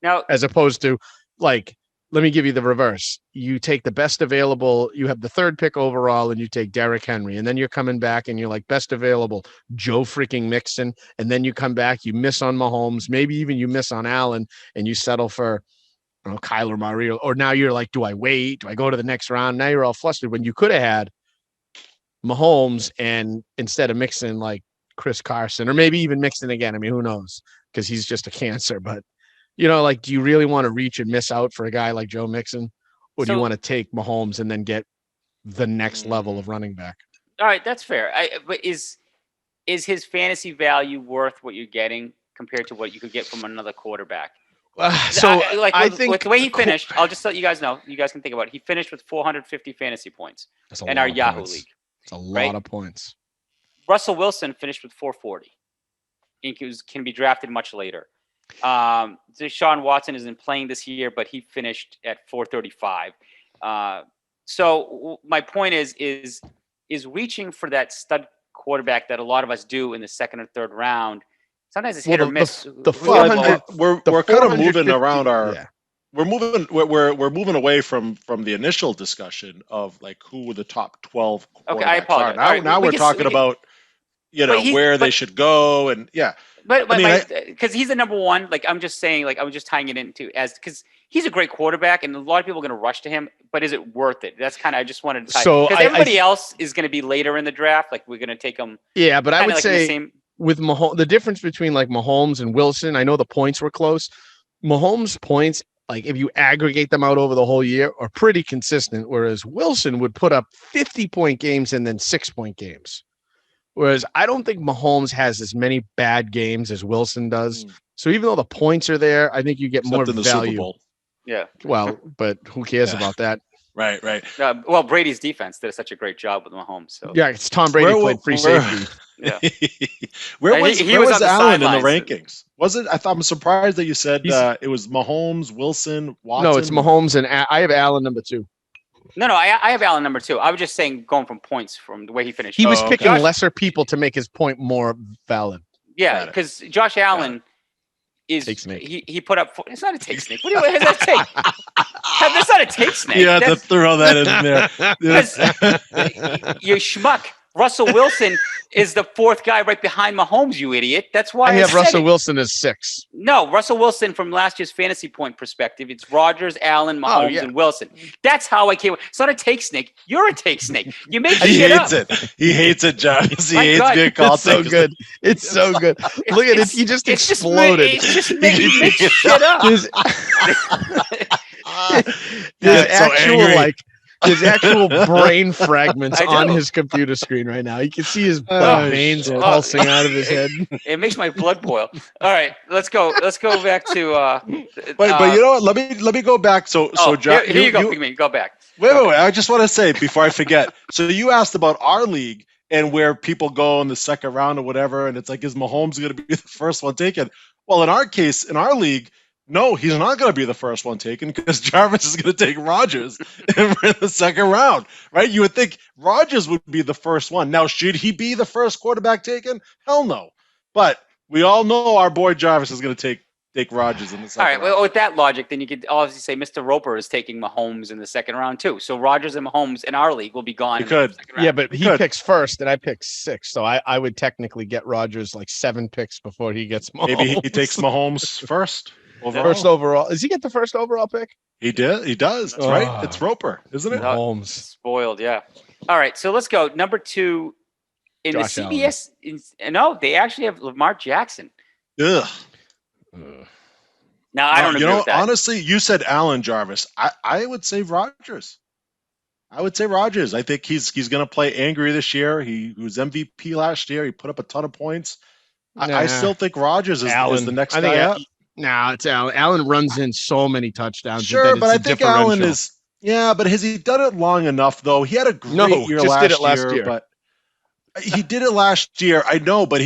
Now,
as opposed to like, let me give you the reverse. You take the best available, you have the third pick overall, and you take Derrick Henry. And then you're coming back and you're like, best available, Joe freaking Mixon. And then you come back, you miss on Mahomes, maybe even you miss on Allen, and you settle for Kyler Murray. Or now you're like, do I wait? Do I go to the next round? Now you're all flustered when you could have had Mahomes and instead of Mixon, like Chris Carson, or maybe even Mixon again. I mean, who knows? Because he's just a cancer. But like, do you really want to reach and miss out for a guy like Joe Mixon? Or do you want to take Mahomes and then get the next level of running back?
All right, that's fair. But is his fantasy value worth what you're getting compared to what you could get from another quarterback? I think with the way he finished, I'll just let you guys know. You guys can think about it. He finished with 450 fantasy points in our Yahoo league.
It's a lot of points.
Russell Wilson finished with 440. He can be drafted much later. Deshaun Watson isn't playing this year, but he finished at 435. So my point is reaching for that stud quarterback that a lot of us do in the second or third round. Sometimes it's hit or miss.
We're kind of moving around our. Yeah. We're moving away from the initial discussion of like who were the top 12 quarterbacks.
Okay, I apologize.
Now we're talking about where they should go, and yeah.
But because he's the number one, like I'm just saying, like I was just tying it into because he's a great quarterback, and a lot of people are going to rush to him. But is it worth it? That's kind of I just wanted to tie because everybody else is going to be later in the draft. Like we're going to take them.
Yeah, but I would say with Mahomes, the difference between like Mahomes and Wilson, I know the points were close. Mahomes' points, like if you aggregate them out over the whole year, are pretty consistent, whereas Wilson would put up 50-point games and then 6-point games. Whereas I don't think Mahomes has as many bad games as Wilson does. So even though the points are there, I think you get more value. Super Bowl.
Yeah.
Well, but who cares about that?
Right.
Well, Brady's defense did such a great job with Mahomes. So
yeah, it's Tom Brady played free safety.
Yeah.
where was Allen in the rankings? Was it? I'm surprised that you said it was Mahomes, Wilson, Watson.
No, it's Mahomes, and I have Allen number 2.
No, I have Allen number 2. I was just saying going from points from the way he finished.
He was picking lesser people to make his point more valid.
Yeah, because Josh Allen is he put up. It's not a take snake. What is that take? That's not a take snake.
You have to throw that in there.
You schmuck. Russell Wilson is the 4th guy right behind Mahomes, you idiot. That's why
I have Russell Wilson as 6.
No, Russell Wilson from last year's fantasy point perspective, it's Rodgers, Allen, Mahomes, and Wilson. That's how I came. It's not a take snake. You're a take snake. You make shit up.
He hates it, Jarvis. He hates being called.
It's so good. It's so good. Look at it. He just exploded.
It's just making shit up.
There's actual brain fragments on his computer screen right now. You can see his veins pulsing out of his head.
It makes my blood boil. All right, let's go. Let's go back to.
But you know what? Let me go back. So
here you go. Go back.
Wait. I just want to say before I forget. So you asked about our league and where people go in the second round or whatever, and it's like, is Mahomes going to be the first one taken? Well, in our case, in our league. No, he's not going to be the first one taken because Jarvis is going to take Rodgers in the second round, right? You would think Rodgers would be the first one. Now, should he be the first quarterback taken? Hell no. But we all know our boy Jarvis is going to take Rodgers in the second round.
Well, with that logic, then you could obviously say Mr. Roper is taking Mahomes in the second round too. So Rodgers and Mahomes in our league will be gone.
You could.
Yeah, but he picks first and I pick 6. So I would technically get Rodgers like 7 picks before he gets Mahomes.
Maybe he takes Mahomes first.
Overall. First overall. Does he get the first overall pick?
He did. He does. That's right. It's Roper, isn't it?
Mahomes.
Spoiled, yeah. All right, so let's go. Number 2 in Josh the CBS. No, they actually have Lamar Jackson.
Ugh.
Now, I don't agree with that.
Honestly, you said Allen, Jarvis. I would say Rodgers. I think he's going to play angry this year. He was MVP last year. He put up a ton of points. I still think Rodgers is the next guy up.
No, it's Allen. Allen runs in so many touchdowns.
Sure, but I think Allen is. Yeah, but has he done it long enough though? He had a great year last year, but he did it last year. I know, but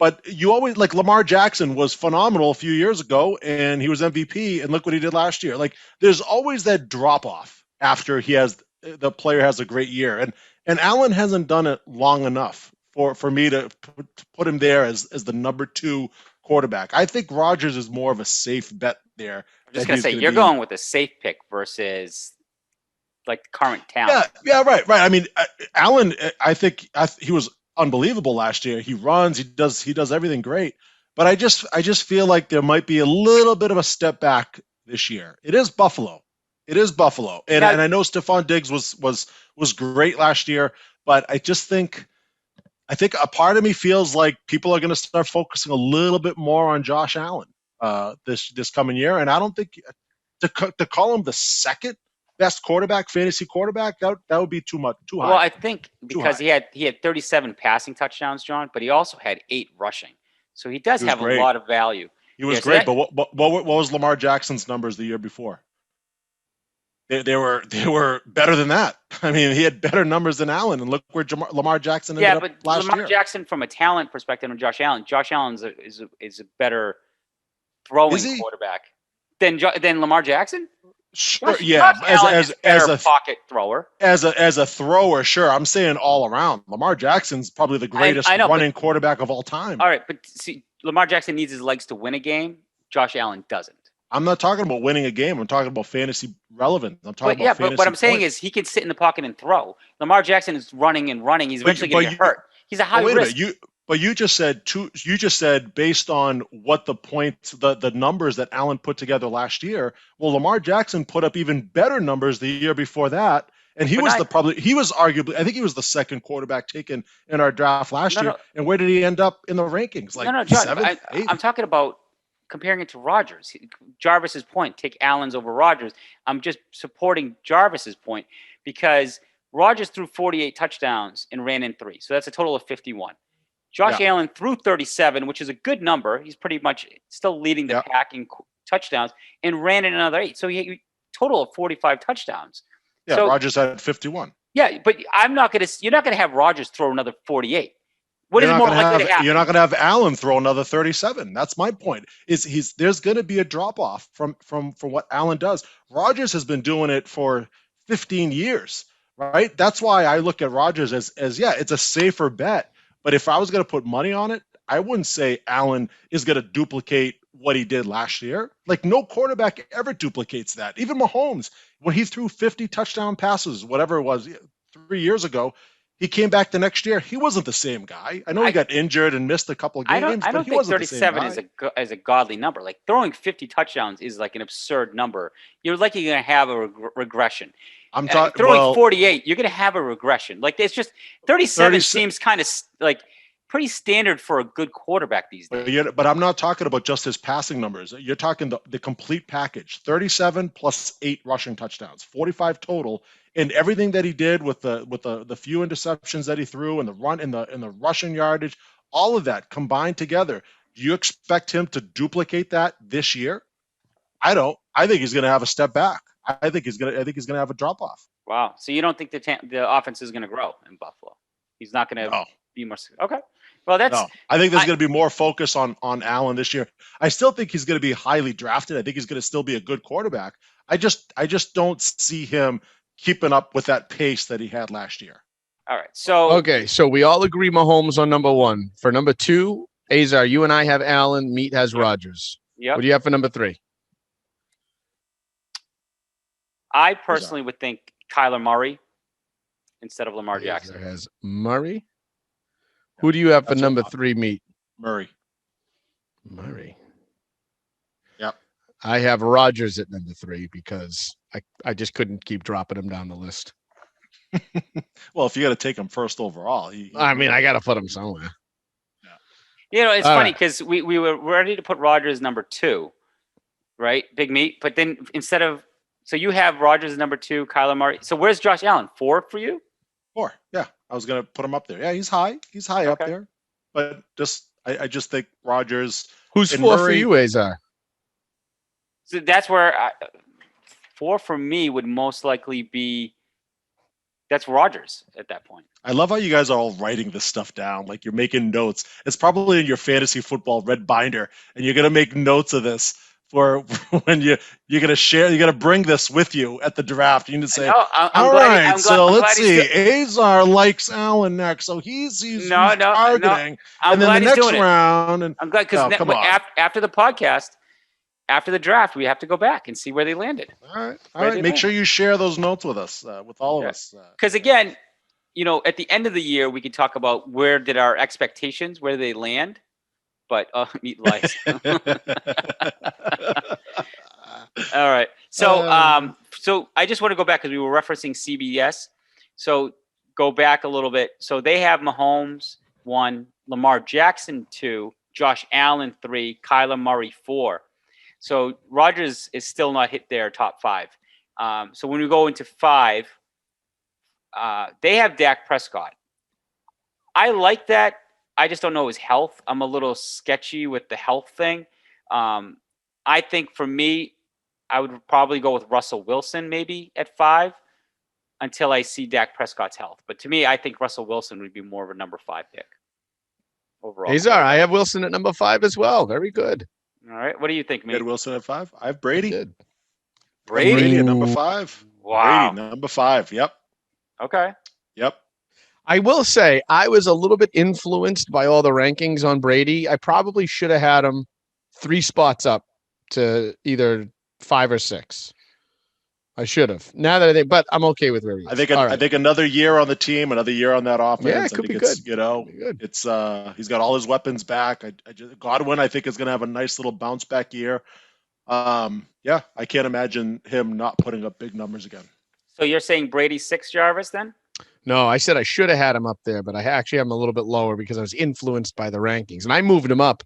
But you always like Lamar Jackson was phenomenal a few years ago, and he was MVP, and look what he did last year. Like there's always that drop off after the player has a great year, and Allen hasn't done it long enough for me to put him there as the number 2 quarterback. I think Rodgers is more of a safe bet there.
I'm just gonna say you're going with a safe pick versus like current talent.
Yeah, right. I mean, Allen, I think he was unbelievable last year. He runs, he does everything great. But I just feel like there might be a little bit of a step back this year. It is Buffalo, and I know Stephon Diggs was great last year, but I think a part of me feels like people are going to start focusing a little bit more on Josh Allen this coming year, and I don't think to call him the second best quarterback, fantasy quarterback, that would be too high.
Well, I think because he had 37 passing touchdowns, John, but he also had 8 rushing, so he does have a lot of value.
He was great, but what was Lamar Jackson's numbers the year before? They were better than that. I mean, he had better numbers than Allen, and look where Lamar Jackson ended up last year.
Lamar Jackson, from a talent perspective, and Josh Allen is a better throwing quarterback than Lamar Jackson.
Sure, yeah, as a
pocket thrower,
as a thrower, sure. I'm saying all around. Lamar Jackson's probably the greatest running quarterback of all time.
All right, but see, Lamar Jackson needs his legs to win a game. Josh Allen doesn't.
I'm not talking about winning a game. I'm talking about fantasy relevance. I'm talking about fantasy
but what I'm saying
points.
is he can sit in the pocket and throw. Lamar Jackson is running and running. He's eventually going to get hurt. He's a high risk.
But you just said based on what the points, the numbers that Allen put together last year. Well, Lamar Jackson put up even better numbers the year before that, and he was arguably, I think he was the second quarterback taken in our draft last year. And where did he end up in the rankings? Like
John,
7th, 8th?
I'm talking about comparing it to Rodgers. Jarvis's point, take Allen's over Rodgers. I'm just supporting Jarvis's point because Rodgers threw 48 touchdowns and ran in 3, so that's a total of 51. Josh Allen threw 37, which is a good number. He's pretty much still leading the pack in touchdowns, and ran in another 8. So he had a total of 45 touchdowns.
Yeah, so Rodgers had 51.
Yeah, but you're not going to have Rodgers throw another 48. What is more likely to happen?
You're not going to have Allen throw another 37. That's my point. There's going to be a drop off from what Allen does. Rodgers has been doing it for 15 years, right? That's why I look at Rodgers as it's a safer bet. But if I was going to put money on it, I wouldn't say Allen is going to duplicate what he did last year. Like no quarterback ever duplicates that. Even Mahomes, when he threw 50 touchdown passes, whatever it was, 3 years ago, he came back the next year. He wasn't the same guy. I know he got injured and missed a couple of games.
I don't think 37 is a godly number. Like throwing 50 touchdowns is like an absurd number. You're likely going to have a regression.
I'm talking
throwing 48. You're going to have a regression. Like it's just 37 seems kind of like pretty standard for a good quarterback these days.
But I'm not talking about just his passing numbers. You're talking the complete package: 37 plus 8 rushing touchdowns, 45 total, and everything that he did with the few interceptions that he threw and the run in the rushing yardage, all of that combined together. Do you expect him to duplicate that this year? I don't. I think he's going to have a step back. I think he's going to have a drop off.
Wow. So you don't think the offense is going to grow in Buffalo? He's not going to be more. Okay. Well,
I think there's going to be more focus on Allen this year. I still think he's going to be highly drafted. I think he's going to still be a good quarterback. I just don't see him keeping up with that pace that he had last year.
All right. So
we all agree Mahomes on number 1. For number 2, Azar, you and I have Allen. Meat has Rodgers.
Yep.
What do you have for number 3?
I personally would think Kyler Murray instead of Lamar Jackson.
Has Murray. Who do you have for number 3, Meat?
Murray. Yep.
I have Rodgers at number 3 because I just couldn't keep dropping him down the list.
Well, if you got to take him first overall,
I got to put him somewhere.
Yeah. It's funny because we were ready to put Rodgers number 2, right? Big Meat. But then instead of so you have Rodgers number 2, Kyler Murray. So where's Josh Allen? 4 for you?
4. Yeah, I was gonna put him up there. Yeah, he's high. He's high up there. But I just think Rodgers.
Who's 4 for you, Azar?
So that's where 4 for me would most likely be That's Rodgers at that point.
I love how you guys are all writing this stuff down. Like you're making notes. It's probably in your fantasy football red binder, and you're gonna make notes of this for when you're gonna share. You're gonna bring this with you at the draft. You need to say,
No,
"All right, so let's see.
He's
Azar likes Allen next, so he's targeting."
I'm
and then
glad
the
he's
next
doing
round, and
I'm glad because after the podcast, after the draft, we have to go back and see where they landed.
All right. Make sure you share those notes with us, with all of us.
Because again, at the end of the year, we can talk about where did our expectations, where did they land. But Meat lies. All right. So so I just want to go back because we were referencing CBS. So go back a little bit. So they have Mahomes 1, Lamar Jackson 2, Josh Allen 3, Kyler Murray 4. So Rodgers is still not hit their top 5. So when we go into 5, they have Dak Prescott. I like that. I just don't know his health. I'm a little sketchy with the health thing. I think for me, I would probably go with Russell Wilson maybe at 5 until I see Dak Prescott's health. But to me, I think Russell Wilson would be more of a number 5 pick overall.
Azar, I have Wilson at number 5 as well. Very good.
All right. What do you think,
Mate? Wilson at 5. I have Brady.
Brady
at number 5.
Wow.
Brady, number 5. Yep.
Okay.
Yep.
I will say I was a little bit influenced by all the rankings on Brady. I probably should have had him 3 spots up to either 5 or 6. I should have. Now that I think, but I'm okay with where he is.
I think another year on the team, another year on that offense.
Yeah, it could be good.
It's he's got all his weapons back. Godwin, I think, is going to have a nice little bounce back year. Yeah, I can't imagine him not putting up big numbers again.
So you're saying Brady 6, Jarvis, then?
No, I said I should have had him up there, but I actually have him a little bit lower because I was influenced by the rankings, and I moved him up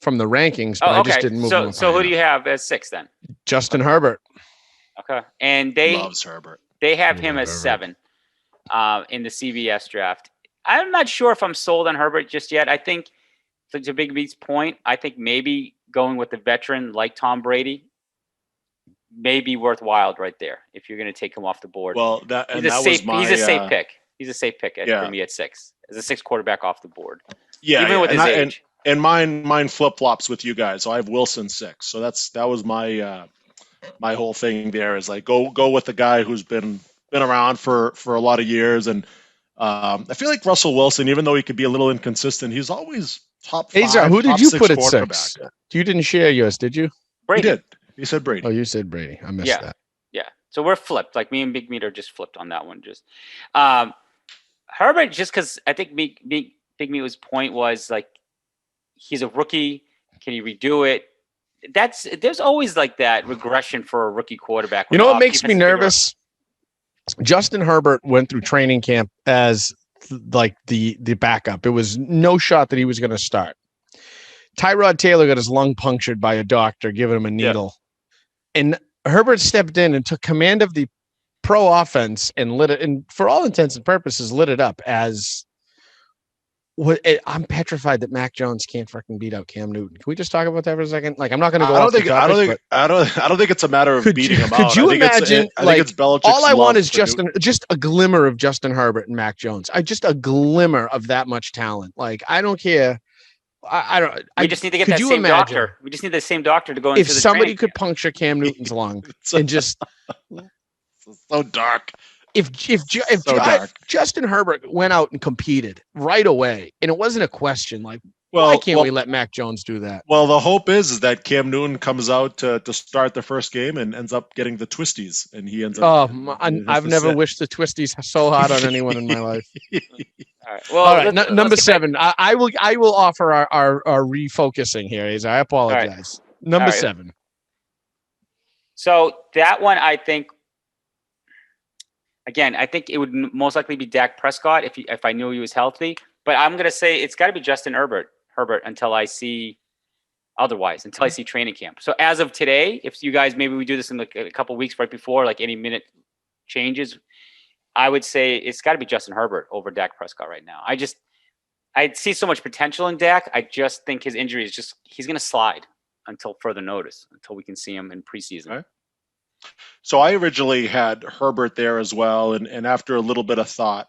from the rankings, but I just didn't move him up.
So who do you have as 6 then?
Justin Herbert.
Okay, and they
loves Herbert.
They have him as 7 in the CBS draft. I'm not sure if I'm sold on Herbert just yet. I think, to Big Meat's point, I think maybe going with a veteran like Tom Brady may be worthwhile right there if you're going to take him off the board.
Well, he's a safe
pick. He's a safe pick for me at 6 as a 6 quarterback off the board.
Yeah,
even with his age.
And mine flip flops with you guys. So I have Wilson 6. So that was my my whole thing there is like go with the guy who's been around for a lot of years, and I feel like Russell Wilson, even though he could be a little inconsistent, he's always top 5.
Azar, who did you put at 6? You didn't share yours, did you?
Brady.
He did. He said Brady.
Oh, you said Brady. I missed that.
Yeah. So we're flipped. Like me and Big Meat are just flipped on that one. Just Herbert, just because I think Big Meat's point was like he's a rookie. Can he redo it? There's always like that regression for a rookie quarterback.
You know what makes me nervous? Justin Herbert went through training camp as like the backup. It was no shot that he was going to start. Tyrod Taylor got his lung punctured by a doctor, giving him a needle. Yeah. And Herbert stepped in and took command of the pro offense and lit it, and for all intents and purposes, lit it up as I'm petrified that Mac Jones can't freaking beat out Cam Newton. Can we just talk about that for a second? Like, I'm not going to go. I
don't think it's a matter of beating him out.
Could you imagine? I think it's
Belichick's
all I want is just a glimmer of Justin Herbert and Mac Jones. Just a glimmer of that much talent. Like, I don't care. I don't.
We just need to get that same doctor. We just need the same doctor to go into.
If somebody could puncture Cam Newton's lung and just
so dark.
If Justin Herbert went out and competed right away, and it wasn't a question like, why can't we let Mac Jones do that?
Well, the hope is that Cam Newton comes out to start the first game and ends up getting the twisties, and he ends up.
I've never wished the twisties so hard on anyone in my life.
All right. Well,
all right. Number 7. I will offer our refocusing here. I apologize. Right. Number 7.
So that one, I think. Again, I think it would most likely be Dak Prescott if I knew he was healthy. But I'm going to say it's got to be Justin Herbert until I see otherwise, until I see training camp. So as of today, if you guys, maybe we do this in like a couple of weeks right before, like any minute changes, I would say it's got to be Justin Herbert over Dak Prescott right now. I see so much potential in Dak. I just think his injury is he's going to slide until further notice, until we can see him in preseason.
Right. So I originally had Herbert there as well, and after a little bit of thought,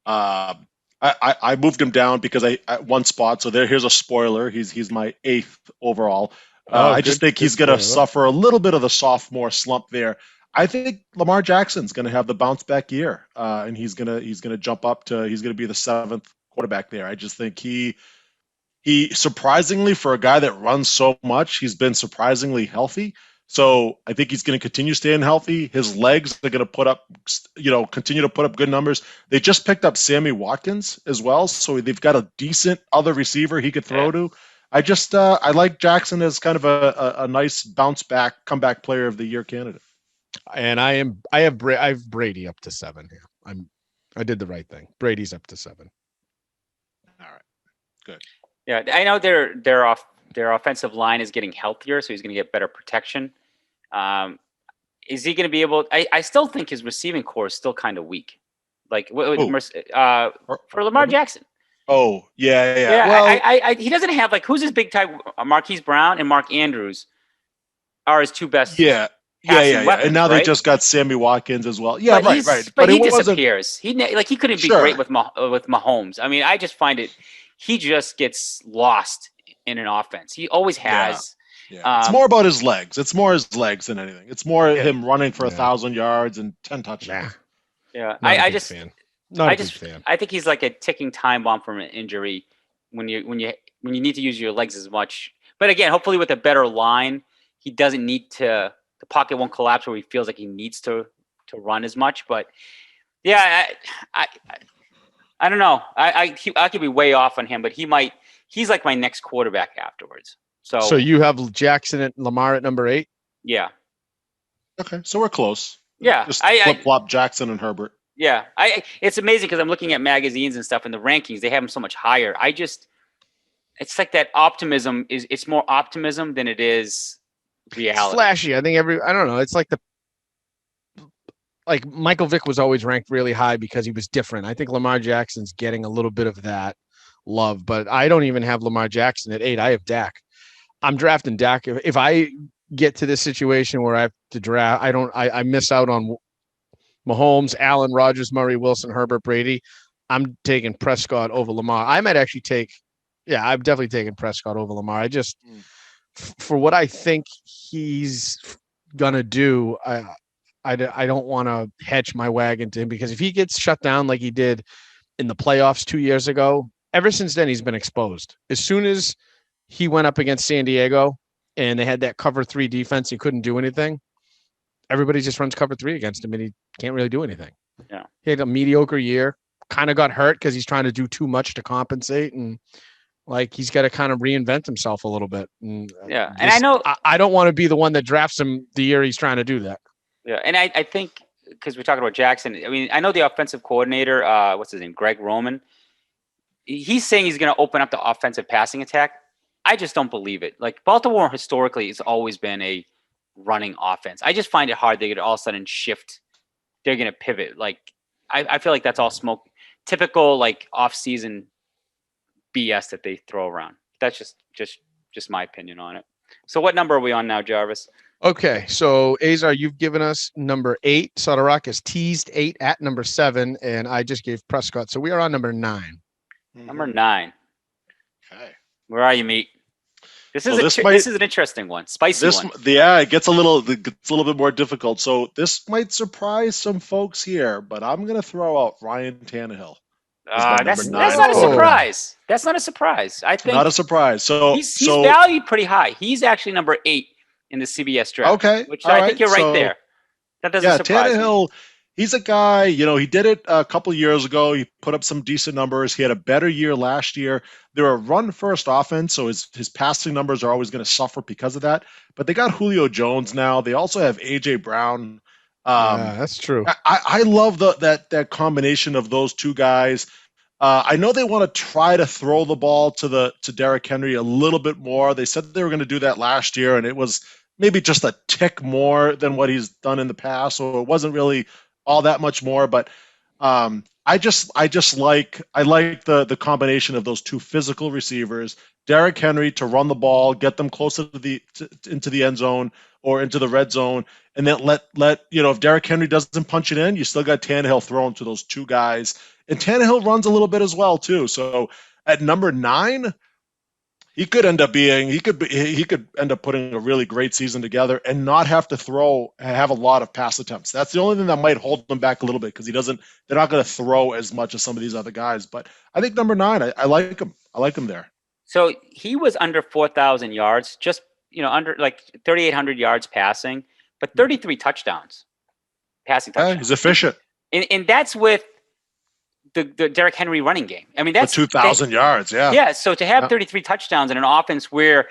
I moved him down because I at one spot. So here's a spoiler. He's my 8th overall.
Oh,
I just
good,
think
good
he's going to
spoiler.
suffer a little bit of the sophomore slump there. I think Lamar Jackson's going to have the bounce back year, and he's gonna jump up to he's going to be the 7th quarterback there. I just think he surprisingly, for a guy that runs so much, he's been surprisingly healthy. So I think he's going to continue staying healthy. His legs are going to continue to put up good numbers. They just picked up Sammy Watkins as well, so they've got a decent other receiver he could throw to. I like Jackson as kind of a nice bounce back, comeback player of the year candidate.
And I have Brady up to 7 here. I did the right thing. Brady's up to 7.
All right, good.
Yeah, I know their offensive line is getting healthier, so he's going to get better protection. Is he going to be able? I still think his receiving core is still kind of weak. Like for Lamar Jackson.
Oh yeah.
Yeah,
Well,
he doesn't have like who's his big type? Marquise Brown and Mark Andrews are his two best.
yeah.
Weapons,
and now
right?
they just got Sammy Watkins as well. Yeah, right.
But he disappears. He couldn't be
Sure.
great with Mahomes. I mean, I just find it. He just gets lost in an offense. He always has.
Yeah. It's more about his legs. It's more his legs than anything. It's more him running for 1,000 yards and 10 touchdowns.
Yeah,
I
think he's like a ticking time bomb from an injury when you need to use your legs as much. But again, hopefully with a better line, he doesn't need to. The pocket won't collapse where he feels like he needs to run as much. But yeah, I don't know. I could be way off on him, but he's like my next quarterback afterwards.
So you have Jackson and Lamar at number 8?
Yeah.
Okay, so we're close.
Yeah.
Just flip-flop Jackson and Herbert.
Yeah. It's amazing because I'm looking at magazines and stuff and the rankings. They have him so much higher. It's like that optimism it's more optimism than it is reality.
It's flashy. I think I don't know. It's like Michael Vick was always ranked really high because he was different. I think Lamar Jackson's getting a little bit of that love, but I don't even have Lamar Jackson at 8. I have Dak. I'm drafting Dak. If I get to this situation where I have to draft, I miss out on Mahomes, Allen, Rodgers, Murray, Wilson, Herbert, Brady. I'm taking Prescott over Lamar. I might actually I'm definitely taking Prescott over Lamar. I just, for what I think he's gonna do, I don't want to hitch my wagon to him because if he gets shut down like he did in the playoffs 2 years ago, ever since then he's been exposed. As soon as he went up against San Diego and they had that cover 3 defense, he couldn't do anything. Everybody just runs cover 3 against him and he can't really do anything.
Yeah.
He had a mediocre year, kind of got hurt because he's trying to do too much to compensate. And like, he's got to kind of reinvent himself a little bit. And
I know
I don't want to be the one that drafts him the year he's trying to do that.
Yeah. And I think because we're talking about Jackson, I mean, I know the offensive coordinator, what's his name? Greg Roman. He's saying he's going to open up the offensive passing attack. I just don't believe it. Like Baltimore historically has always been a running offense. I just find it hard they could all of a sudden shift. They're going to pivot. Like I feel like that's all smoke. Typical like off-season BS that they throw around. That's just my opinion on it. So what number are we on now, Jarvis?
Okay, so Azar, you've given us number 8. Soderrock has teased 8 at number 7, and I just gave Prescott. So we are on number 9.
Mm-hmm. Number 9.
Okay.
Where are you, Meat? This is an interesting one. Spicy one.
Yeah, it gets a little bit more difficult. So this might surprise some folks here, but I'm going to throw out Ryan Tannehill.
That's not a surprise. That's not a surprise. I think
not a surprise. So
he's valued pretty high. He's actually number 8 in the CBS draft.
Okay,
which I think you're right there. That doesn't surprise
Tannehill,
me.
He's a guy, he did it a couple of years ago. He put up some decent numbers. He had a better year last year. They're a run-first offense, so his passing numbers are always going to suffer because of that. But they got Julio Jones now. They also have A.J. Brown.
Yeah, that's true.
I love that combination of those two guys. I know they want to try to throw the ball to Derrick Henry a little bit more. They said they were going to do that last year, and it was maybe just a tick more than what he's done in the past, so it wasn't really all that much more. But I like the combination of those two physical receivers, Derrick Henry to run the ball, get them closer into the end zone or into the red zone, and then let if Derrick Henry doesn't punch it in, you still got Tannehill thrown to those two guys, and Tannehill runs a little bit as well too. So at number 9, he could end up putting a really great season together and not have to have a lot of pass attempts. That's the only thing that might hold him back a little bit because they're not going to throw as much as some of these other guys. But I think number 9, I like him. I like him there.
So he was under 4,000 yards, just under like 3,800 yards passing, but 33 touchdowns, passing touchdowns.
Yeah, he's efficient,
and that's with the Derrick Henry running game. I mean, that's
2,000 yards. Yeah.
Yeah. So to have 33 touchdowns in an offense where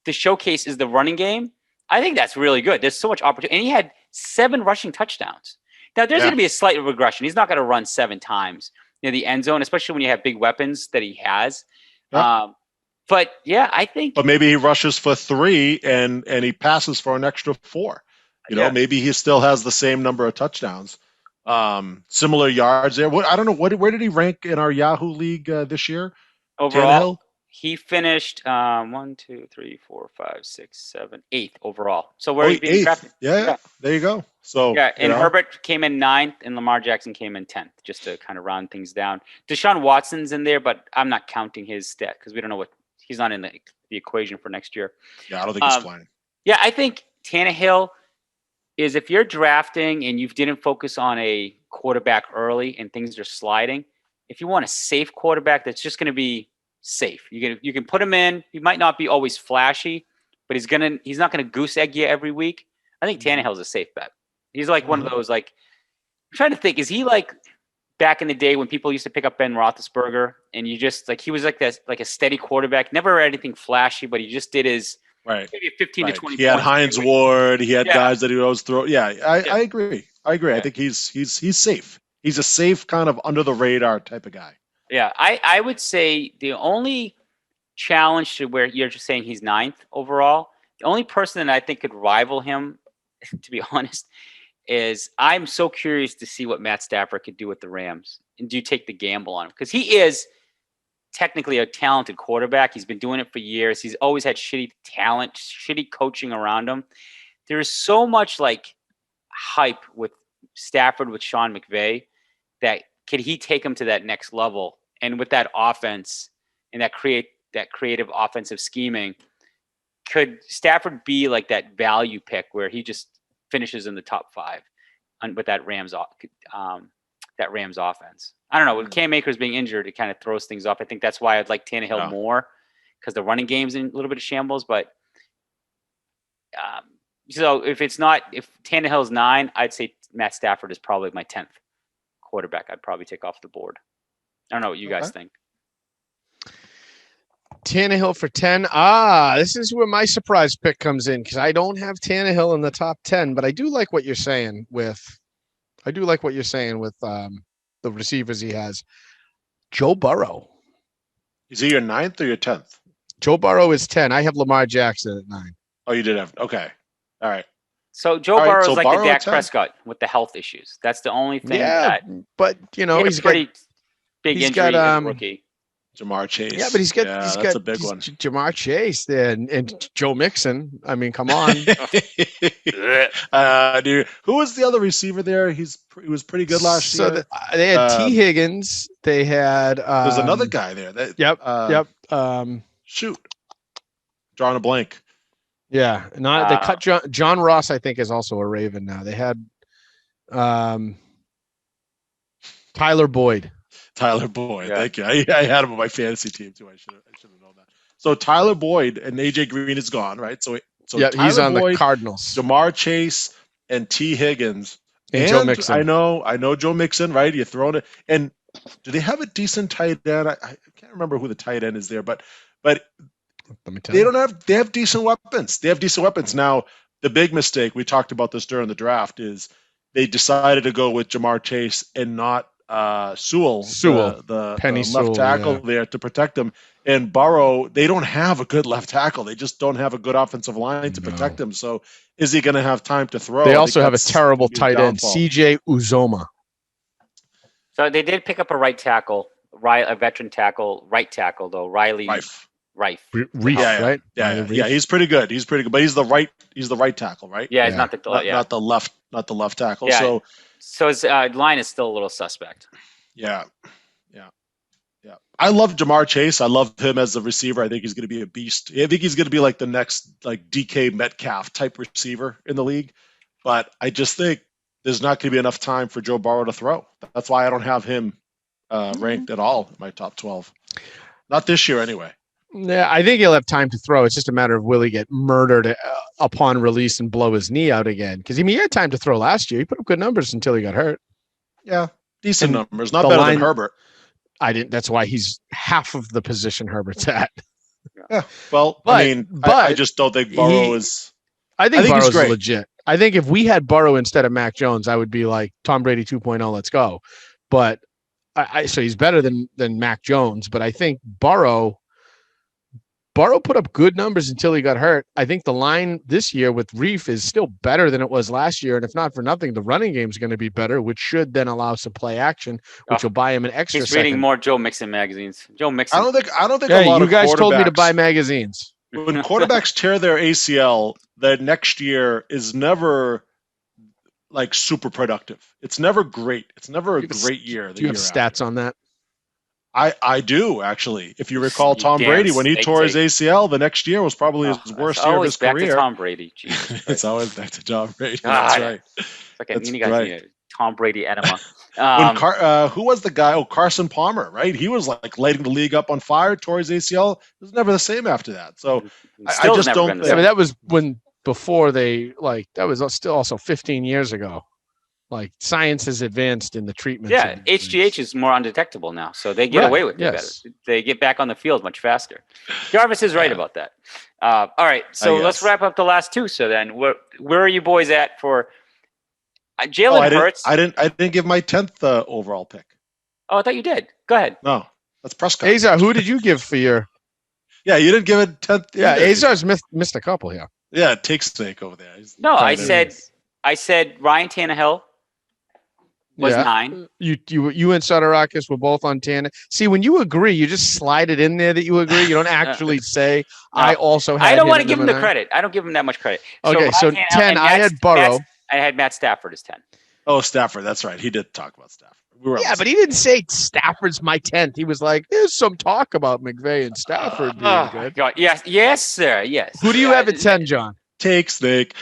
the showcase is the running game, I think that's really good. There's so much opportunity. And he had 7 rushing touchdowns. Now, there's going to be a slight regression. He's not going to run 7 times near the end zone, especially when you have big weapons that he has.
Yeah.
But yeah, I think.
But maybe he rushes for 3 and he passes for an extra 4. Maybe he still has the same number of touchdowns. Similar yards there. I don't know. Where did he rank in our Yahoo League this year?
Overall, Tannehill? He finished 1, 2, 3, 4, 5, 6, 7, 8th overall. So where he's being drafted.
Yeah, there you go. So
and Herbert came in 9th and Lamar Jackson came in 10th, just to kind of round things down. Deshaun Watson's in there, but I'm not counting his stat because we don't know he's not in the equation for next year.
Yeah, I don't think he's playing.
Yeah, I think Tannehill is, if you're drafting and you didn't focus on a quarterback early and things are sliding, if you want a safe quarterback that's just going to be safe, you can put him in. He might not be always flashy, but he's not going to goose egg you every week. I think Tannehill's a safe bet. He's like one of those, like, I'm trying to think, is he like back in the day when people used to pick up Ben Roethlisberger and you just he was like this, like a steady quarterback, never anything flashy, but he just did his maybe 15 to 20
He had Hines Ward. He had guys that he would always throw. Yeah, I agree. I think he's safe. He's a safe kind of under the radar type of guy.
Yeah, I would say the only challenge to where you're just saying he's 9th overall, the only person that I think could rival him, to be honest, is I'm so curious to see what Matt Stafford could do with the Rams. And do you take the gamble on him? Because he is technically a talented quarterback. He's been doing it for years. He's always had shitty talent, shitty coaching around him. There is so much like hype with Stafford, with Sean McVay, that can he take him to that next level? And with that offense and that creative offensive scheming, could Stafford be like that value pick where he just finishes in the top 5 with that Rams offense? I don't know. With Cam Akers being injured, it kind of throws things off. I think that's why I'd like Tannehill more, because the running game's in a little bit of shambles. But so if Tannehill's 9, I'd say Matt Stafford is probably my 10th quarterback I'd probably take off the board. I don't know what you guys think.
Tannehill for 10. This is where my surprise pick comes in, because I don't have Tannehill in the top 10, but I do like what you're saying with the receivers he has. Joe Burrow.
Is he your 9th or your 10th?
Joe Burrow is 10. I have Lamar Jackson at 9.
Oh, you did have. Okay. All right.
So Joe Burrow is like the Dak Prescott with the health issues. That's the only thing.
Yeah, but he's
pretty big injury as a rookie.
Jamar Chase.
Yeah, but he's got
that's a big one.
Jamar Chase and Joe Mixon. I mean, come on.
Who was the other receiver there? He was pretty good last year.
They had T. Higgins. They had.
There's another guy there.
Yep.
Shoot. Drawing a blank.
Yeah, they cut John Ross. I think is also a Raven now. They had Tyler Boyd.
Thank you. I had him on my fantasy team too. I should have known that. So Tyler Boyd and AJ Green is gone, right? So
yeah,
Tyler
he's on
Boyd,
the Cardinals.
Jamar Chase and T. Higgins
and Joe Mixon.
I know Joe Mixon, right? You're throwing it. And do they have a decent tight end? I can't remember who the tight end is there, but they have decent weapons. They have decent weapons. Now, the big mistake, we talked about this during the draft, is they decided to go with Jamar Chase and not Sewell, the left tackle there to protect him. And Burrow, they don't have a good left tackle. They just don't have a good offensive line to protect him. So is he going to have time to throw?
They also have a terrible tight end, CJ Uzoma.
So they did pick up a right tackle, a veteran tackle, right tackle though, Riley Reif.
Reif, right?
Yeah. He's pretty good. But he's the right tackle, right?
Yeah, he's not the
not the left tackle.
Yeah. So his line is still a little suspect.
Yeah. I love Jamar Chase. I love him as a receiver. I think he's going to be a beast. I think he's going to be like the next like DK Metcalf type receiver in the league. But I just think there's not going to be enough time for Joe Burrow to throw. That's why I don't have him ranked at all in my top 12. Not this year anyway.
Yeah, I think he'll have time to throw. It's just a matter of will he get murdered upon release and blow his knee out again? Because he had time to throw last year. He put up good numbers until he got hurt.
Yeah, decent numbers. Not better than Herbert.
That's why he's half of the position Herbert's at.
Yeah. Well, I just don't think Burrow is.
I think Burrow's legit. I think if we had Burrow instead of Mac Jones, I would be like Tom Brady 2.0. Let's go. But so he's better than Mac Jones. But I think Burrow put up good numbers until he got hurt. I think the line this year with Reif is still better than it was last year. And if not for nothing, the running game is going to be better, which should then allow some play action, which will buy him an extra.
He's reading more Joe Mixon magazines. Joe Mixon.
I don't think a lot of
you guys told me to buy magazines.
When quarterbacks tear their ACL, the next year is never like super productive. It's never great. It's never a great year.
Do you have stats on that?
I do, actually. If you recall, Tom Brady, when he tore his ACL, the next year was probably his worst year of his career.
Always back to Tom Brady.
It's always back to Tom Brady. That's right.
That's Tom Brady enema.
Who was the guy? Oh, Carson Palmer, right? He was like lighting the league up on fire, tore his ACL. It was never the same after that. So I just don't think.
Yeah, but that was before that was still also 15 years ago. Like science has advanced in the treatment.
Yeah, HGH is more undetectable now, so they get away with it better. They get back on the field much faster. Jarvis is right about that. All right, so let's wrap up the last two. So then, where are you boys at for Jalen Hurts?
I didn't give my 10th overall pick.
Oh, I thought you did. Go ahead.
No, that's Prescott.
Azar, who did you give for your?
Yeah, you didn't give it 10th.
Yeah, Azar's missed a couple here.
Yeah, it takes snake over there.
No, I said Ryan Tannehill. Was 9.
You and Sodarakis were both on Tannehill. See, when you agree, you just slide it in there that you agree. You don't actually say, I also had.
I don't want to give him the credit. I don't give him that much credit.
Okay, so 10, I had Burrow.
I had Matt Stafford as 10.
Oh, Stafford. That's right. He did talk about Stafford.
But he didn't say Stafford's my 10th. He was like, there's some talk about McVay and Stafford being good.
God. Yes, sir. Yes.
Who do you have at 10, John?
Take snake.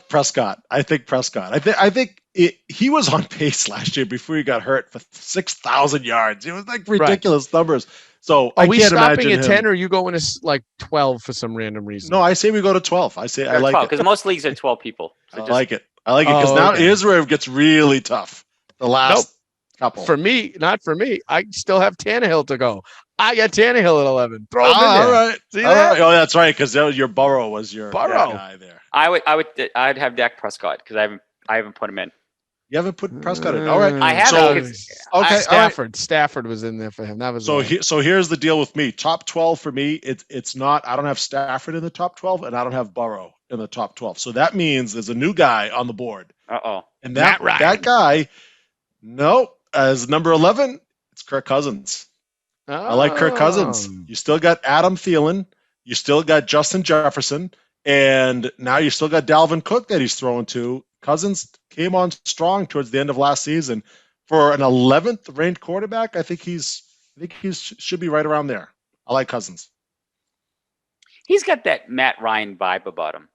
Prescott. I think Prescott. I think he was on pace last year before he got hurt for 6,000 yards. It was like ridiculous numbers. So
are we stopping at 10 or are you going to like 12 for some random reason?
No, I say we go to 12. I say I like
12, it because most leagues are 12 people.
So I like it because now here's where it gets really tough. The last couple.
Not for me. I still have Tannehill to go. I got Tannehill at 11. Throw him in there.
All right.
See that?
Oh, that's right. Because your Burrow was your guy there.
I'd have Dak Prescott because I haven't put him in.
You haven't put Prescott in. All right.
I have.
Stafford was in there for him. That was
so here's the deal with me. Top 12 for me. It's not. I don't have Stafford in the top 12, and I don't have Burrow in the top 12. So that means there's a new guy on the board. And that guy, as number 11, it's Kirk Cousins. I like Kirk Cousins. You still got Adam Thielen. You still got Justin Jefferson. And now you still got Dalvin Cook that he's throwing to. Cousins came on strong towards the end of last season. For an 11th ranked quarterback, I think he should be right around there. I like Cousins.
He's got that Matt Ryan vibe about him.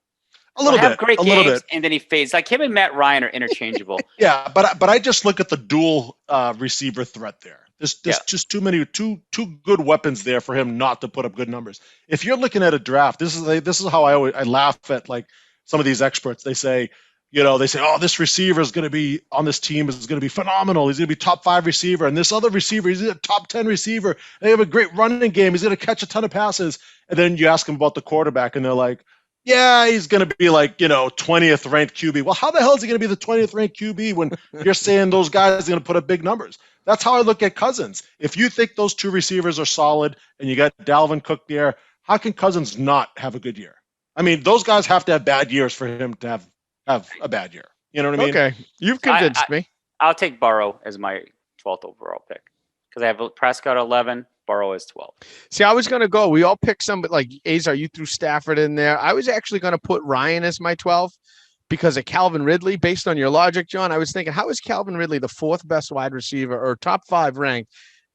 A little bit.
Great games, and then he fades. Like him and Matt Ryan are interchangeable.
Yeah, but I just look at the dual receiver threat there. There's just too many two good weapons there for him not to put up good numbers. If you're looking at a draft, this is how I laugh at like some of these experts. They say, oh, this receiver is going to be on this team is going to be phenomenal. He's going to be top 5 receiver, and this other receiver, he's a top 10 receiver. They have a great running game. He's going to catch a ton of passes. And then you ask them about the quarterback, and they're like, yeah, he's going to be like, 20th ranked QB. Well, how the hell is he going to be the 20th ranked QB when you're saying those guys are going to put up big numbers? That's how I look at Cousins. If you think those two receivers are solid and you got Dalvin Cook there, how can Cousins not have a good year? I mean, those guys have to have bad years for him to have a bad year. You know what I mean?
Okay. You've convinced me.
I'll take Burrow as my 12th overall pick because I have Prescott 11, Burrow is 12.
See, I was going to go. We all picked somebody like Azar. You threw Stafford in there. I was actually going to put Ryan as my 12 because of Calvin Ridley. Based on your logic, John, I was thinking, how is Calvin Ridley the 4th best wide receiver or top 5 ranked?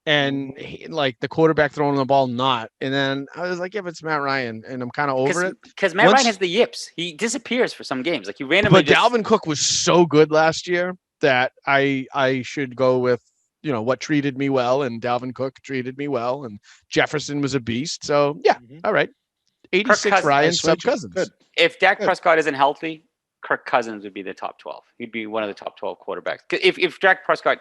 And like the quarterback throwing the ball, not. And then I was like, yeah, but it's Matt Ryan, and I'm kind of over it
because Matt Ryan has the yips. He disappears for some games, like he randomly.
But Dalvin Cook was so good last year that I should go with what treated me well, and Dalvin Cook treated me well, and Jefferson was a beast. So yeah, all right, 86 Ryan sub Cousins. Good.
If Dak Prescott isn't healthy, Kirk Cousins would be the top 12. He'd be one of the top 12 quarterbacks. If Dak Prescott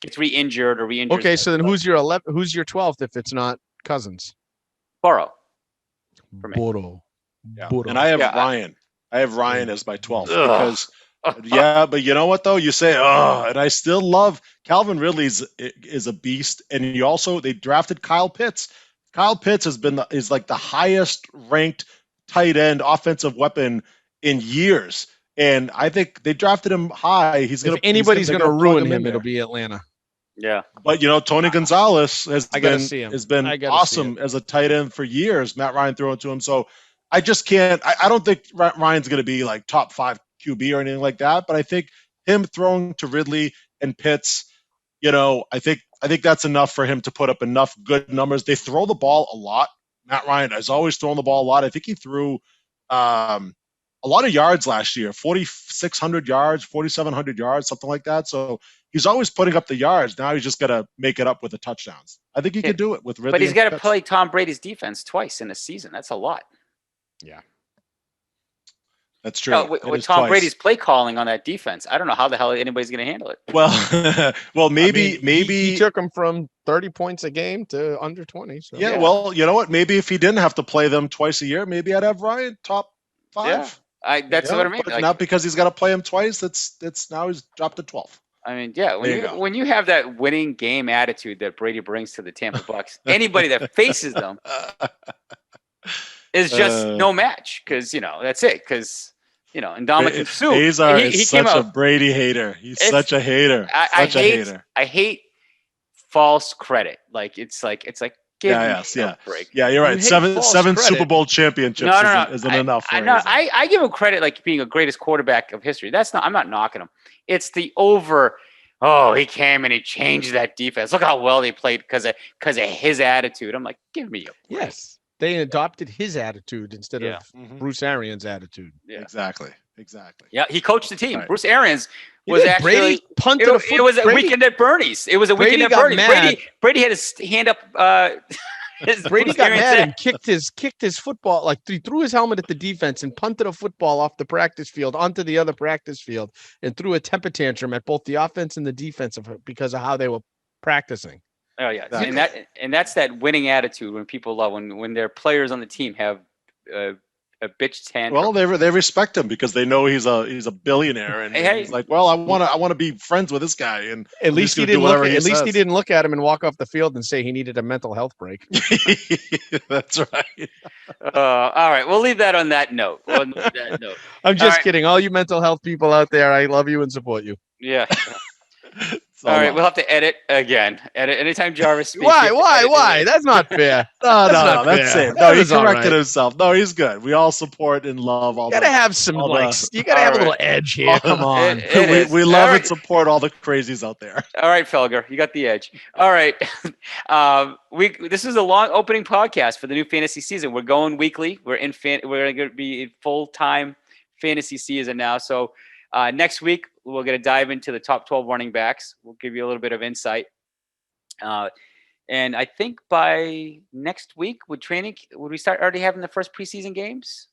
gets re-injured or re-injured.
Okay, so then who's your 11? Who's your 12th if it's not Cousins?
Burrow.
Burrow.
Yeah. And I have Ryan. I have Ryan as my 12th because but you know what though? You say, and I still love Calvin Ridley is a beast. And they drafted Kyle Pitts. Kyle Pitts is like the highest ranked tight end offensive weapon in years. And I think they drafted him high. If
anybody's going to ruin him, it'll be Atlanta.
Yeah.
But, Tony Gonzalez has been awesome as a tight end for years. Matt Ryan threw it to him. So I just can't – I don't think Ryan's going to be like top 5 QB or anything like that. But I think him throwing to Ridley and Pitts, I think that's enough for him to put up enough good numbers. They throw the ball a lot. Matt Ryan has always thrown the ball a lot. I think he threw a lot of yards last year, 4,600 yards, 4,700 yards, something like that. So he's always putting up the yards. Now he's just got to make it up with the touchdowns. I think he could do it with Ridley.
But he's got to play Tom Brady's defense twice in a season. That's a lot.
Yeah.
That's true.
With Tom Brady's play calling on that defense, I don't know how the hell anybody's going to handle it.
Well, maybe
he took him from 30 points a game to under 20. So.
Yeah, well, you know what? Maybe if he didn't have to play them twice a year, maybe I'd have Ryan top 5.
Yeah. That's what I mean.
But not because he's got to play him twice. It's now he's dropped to 12.
I mean, yeah. When you have that winning game attitude that Brady brings to the Tampa Bucks, anybody that faces them is just no match. Because that's it. Because Ndamukong Suh,
Azar is such a Brady hater. He's such a hater.
I hate false credit. It's like. Give me a break.
Yeah, you're right. Seven Super Bowl championships isn't enough.
I give him credit like being a greatest quarterback of history. I'm not knocking him. It's the he came and he changed that defense. Look how well they played because of his attitude. I'm like, give me a break.
Yes. They adopted his attitude instead of Bruce Arians' attitude.
Yeah. Exactly.
Yeah, he coached the team. Right. Bruce Arians was actually
Brady punted a foot.
It was a weekend at Bernie's. It was a weekend at Bernie's. Brady had his hand up.
Brady got mad and kicked his football. Like he threw his helmet at the defense and punted a football off the practice field onto the other practice field and threw a temper tantrum at both the offense and the defense because of how they were practicing.
Oh yeah, and that's that winning attitude when people love when their players on the team have a bitch tantrum.
Well, they respect him because they know he's a billionaire, and he's like, well, I want to be friends with this guy, and
at least he didn't look at him and walk off the field and say he needed a mental health break.
That's right.
All right, we'll leave that on that note.
I'm just kidding. All you mental health people out there, I love you and support you.
Yeah. All right, we'll have to edit again. Edit anytime Jarvis speaks.
Why? That's not fair.
No, that's it. No, he corrected himself. No, he's good. We all support and love all.
You gotta have some you gotta have a little edge here. Come on.
We love and support all the crazies out there.
All right, Felger, you got the edge. All right. This is a long opening podcast for the new fantasy season. We're going weekly. We're going to be in full-time fantasy season now. So next week, we're going to dive into the top 12 running backs. We'll give you a little bit of insight. And I think by next week, would we start already having the first preseason games?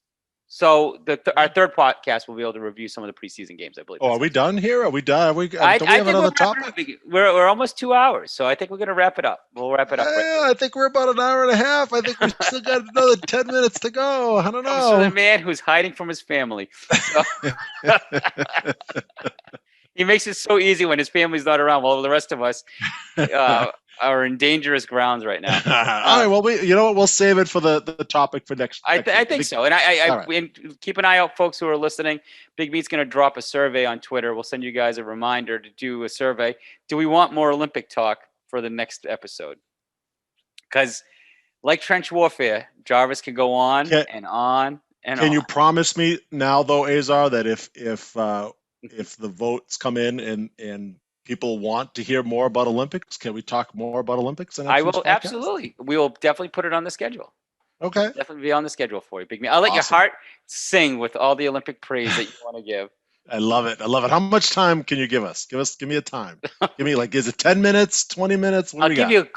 So our third podcast will be able to review some of the preseason games, I believe.
Oh, are we done here? Are we done? Do we have another topic?
We're almost 2 hours, so I think we're going to wrap it up. We'll wrap it up.
I think we're about an hour and a half. I think we still got another 10 minutes to go. I don't know.
So the man who's hiding from his family. So, he makes it so easy when his family's not around. While the rest of us, are in dangerous grounds right now.
All right. Well, you know what? We'll save it for the topic for next.
I think so. And I
right.
and keep an eye out, folks who are listening. Big Meat's going to drop a survey on Twitter. We'll send you guys a reminder to do a survey. Do we want more Olympic talk for the next episode? Because like trench warfare, Jarvis can go on and on and on.
Can you promise me now, though, Azar, that if the votes come in and people want to hear more about Olympics, can we talk more about Olympics?
I will, absolutely. We will definitely put it on the schedule.
Okay.
Definitely be on the schedule for you, Big Meat. I'll let your heart sing with all the Olympic praise that you want to give.
I love it. How much time can you give us? Give me a time. Give me is it 10 minutes, 20 minutes?
I'll give you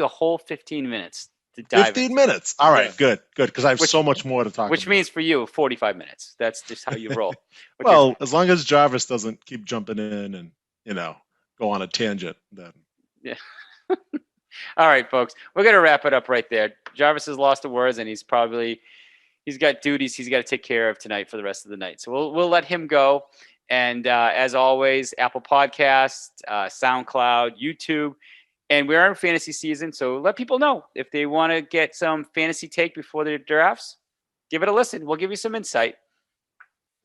a whole 15 minutes to dive
15 minutes. All right, good. Because I have so much more to talk about.
Which means for you, 45 minutes. That's just how you roll.
Well, as long as Jarvis doesn't keep jumping in and, go on a tangent, then.
Yeah. All right, folks. We're going to wrap it up right there. Jarvis has lost the words, and he's got duties he's got to take care of tonight for the rest of the night. So we'll let him go. And as always, Apple Podcasts, SoundCloud, YouTube. And we're in fantasy season, so let people know if they want to get some fantasy take before the drafts. Give it a listen. We'll give you some insight.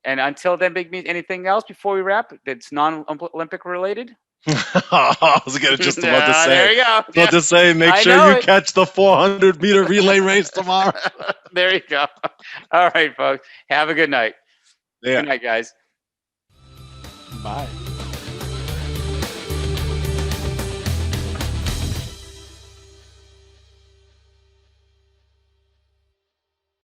And until then, Big Meat, anything else before we wrap that's non-Olympic related?
I was just about to say.
There you go.
About to say, make sure you catch the 400-meter relay race tomorrow.
There you go. All right, folks. Have a good night.
Yeah.
Good night, guys.
Bye.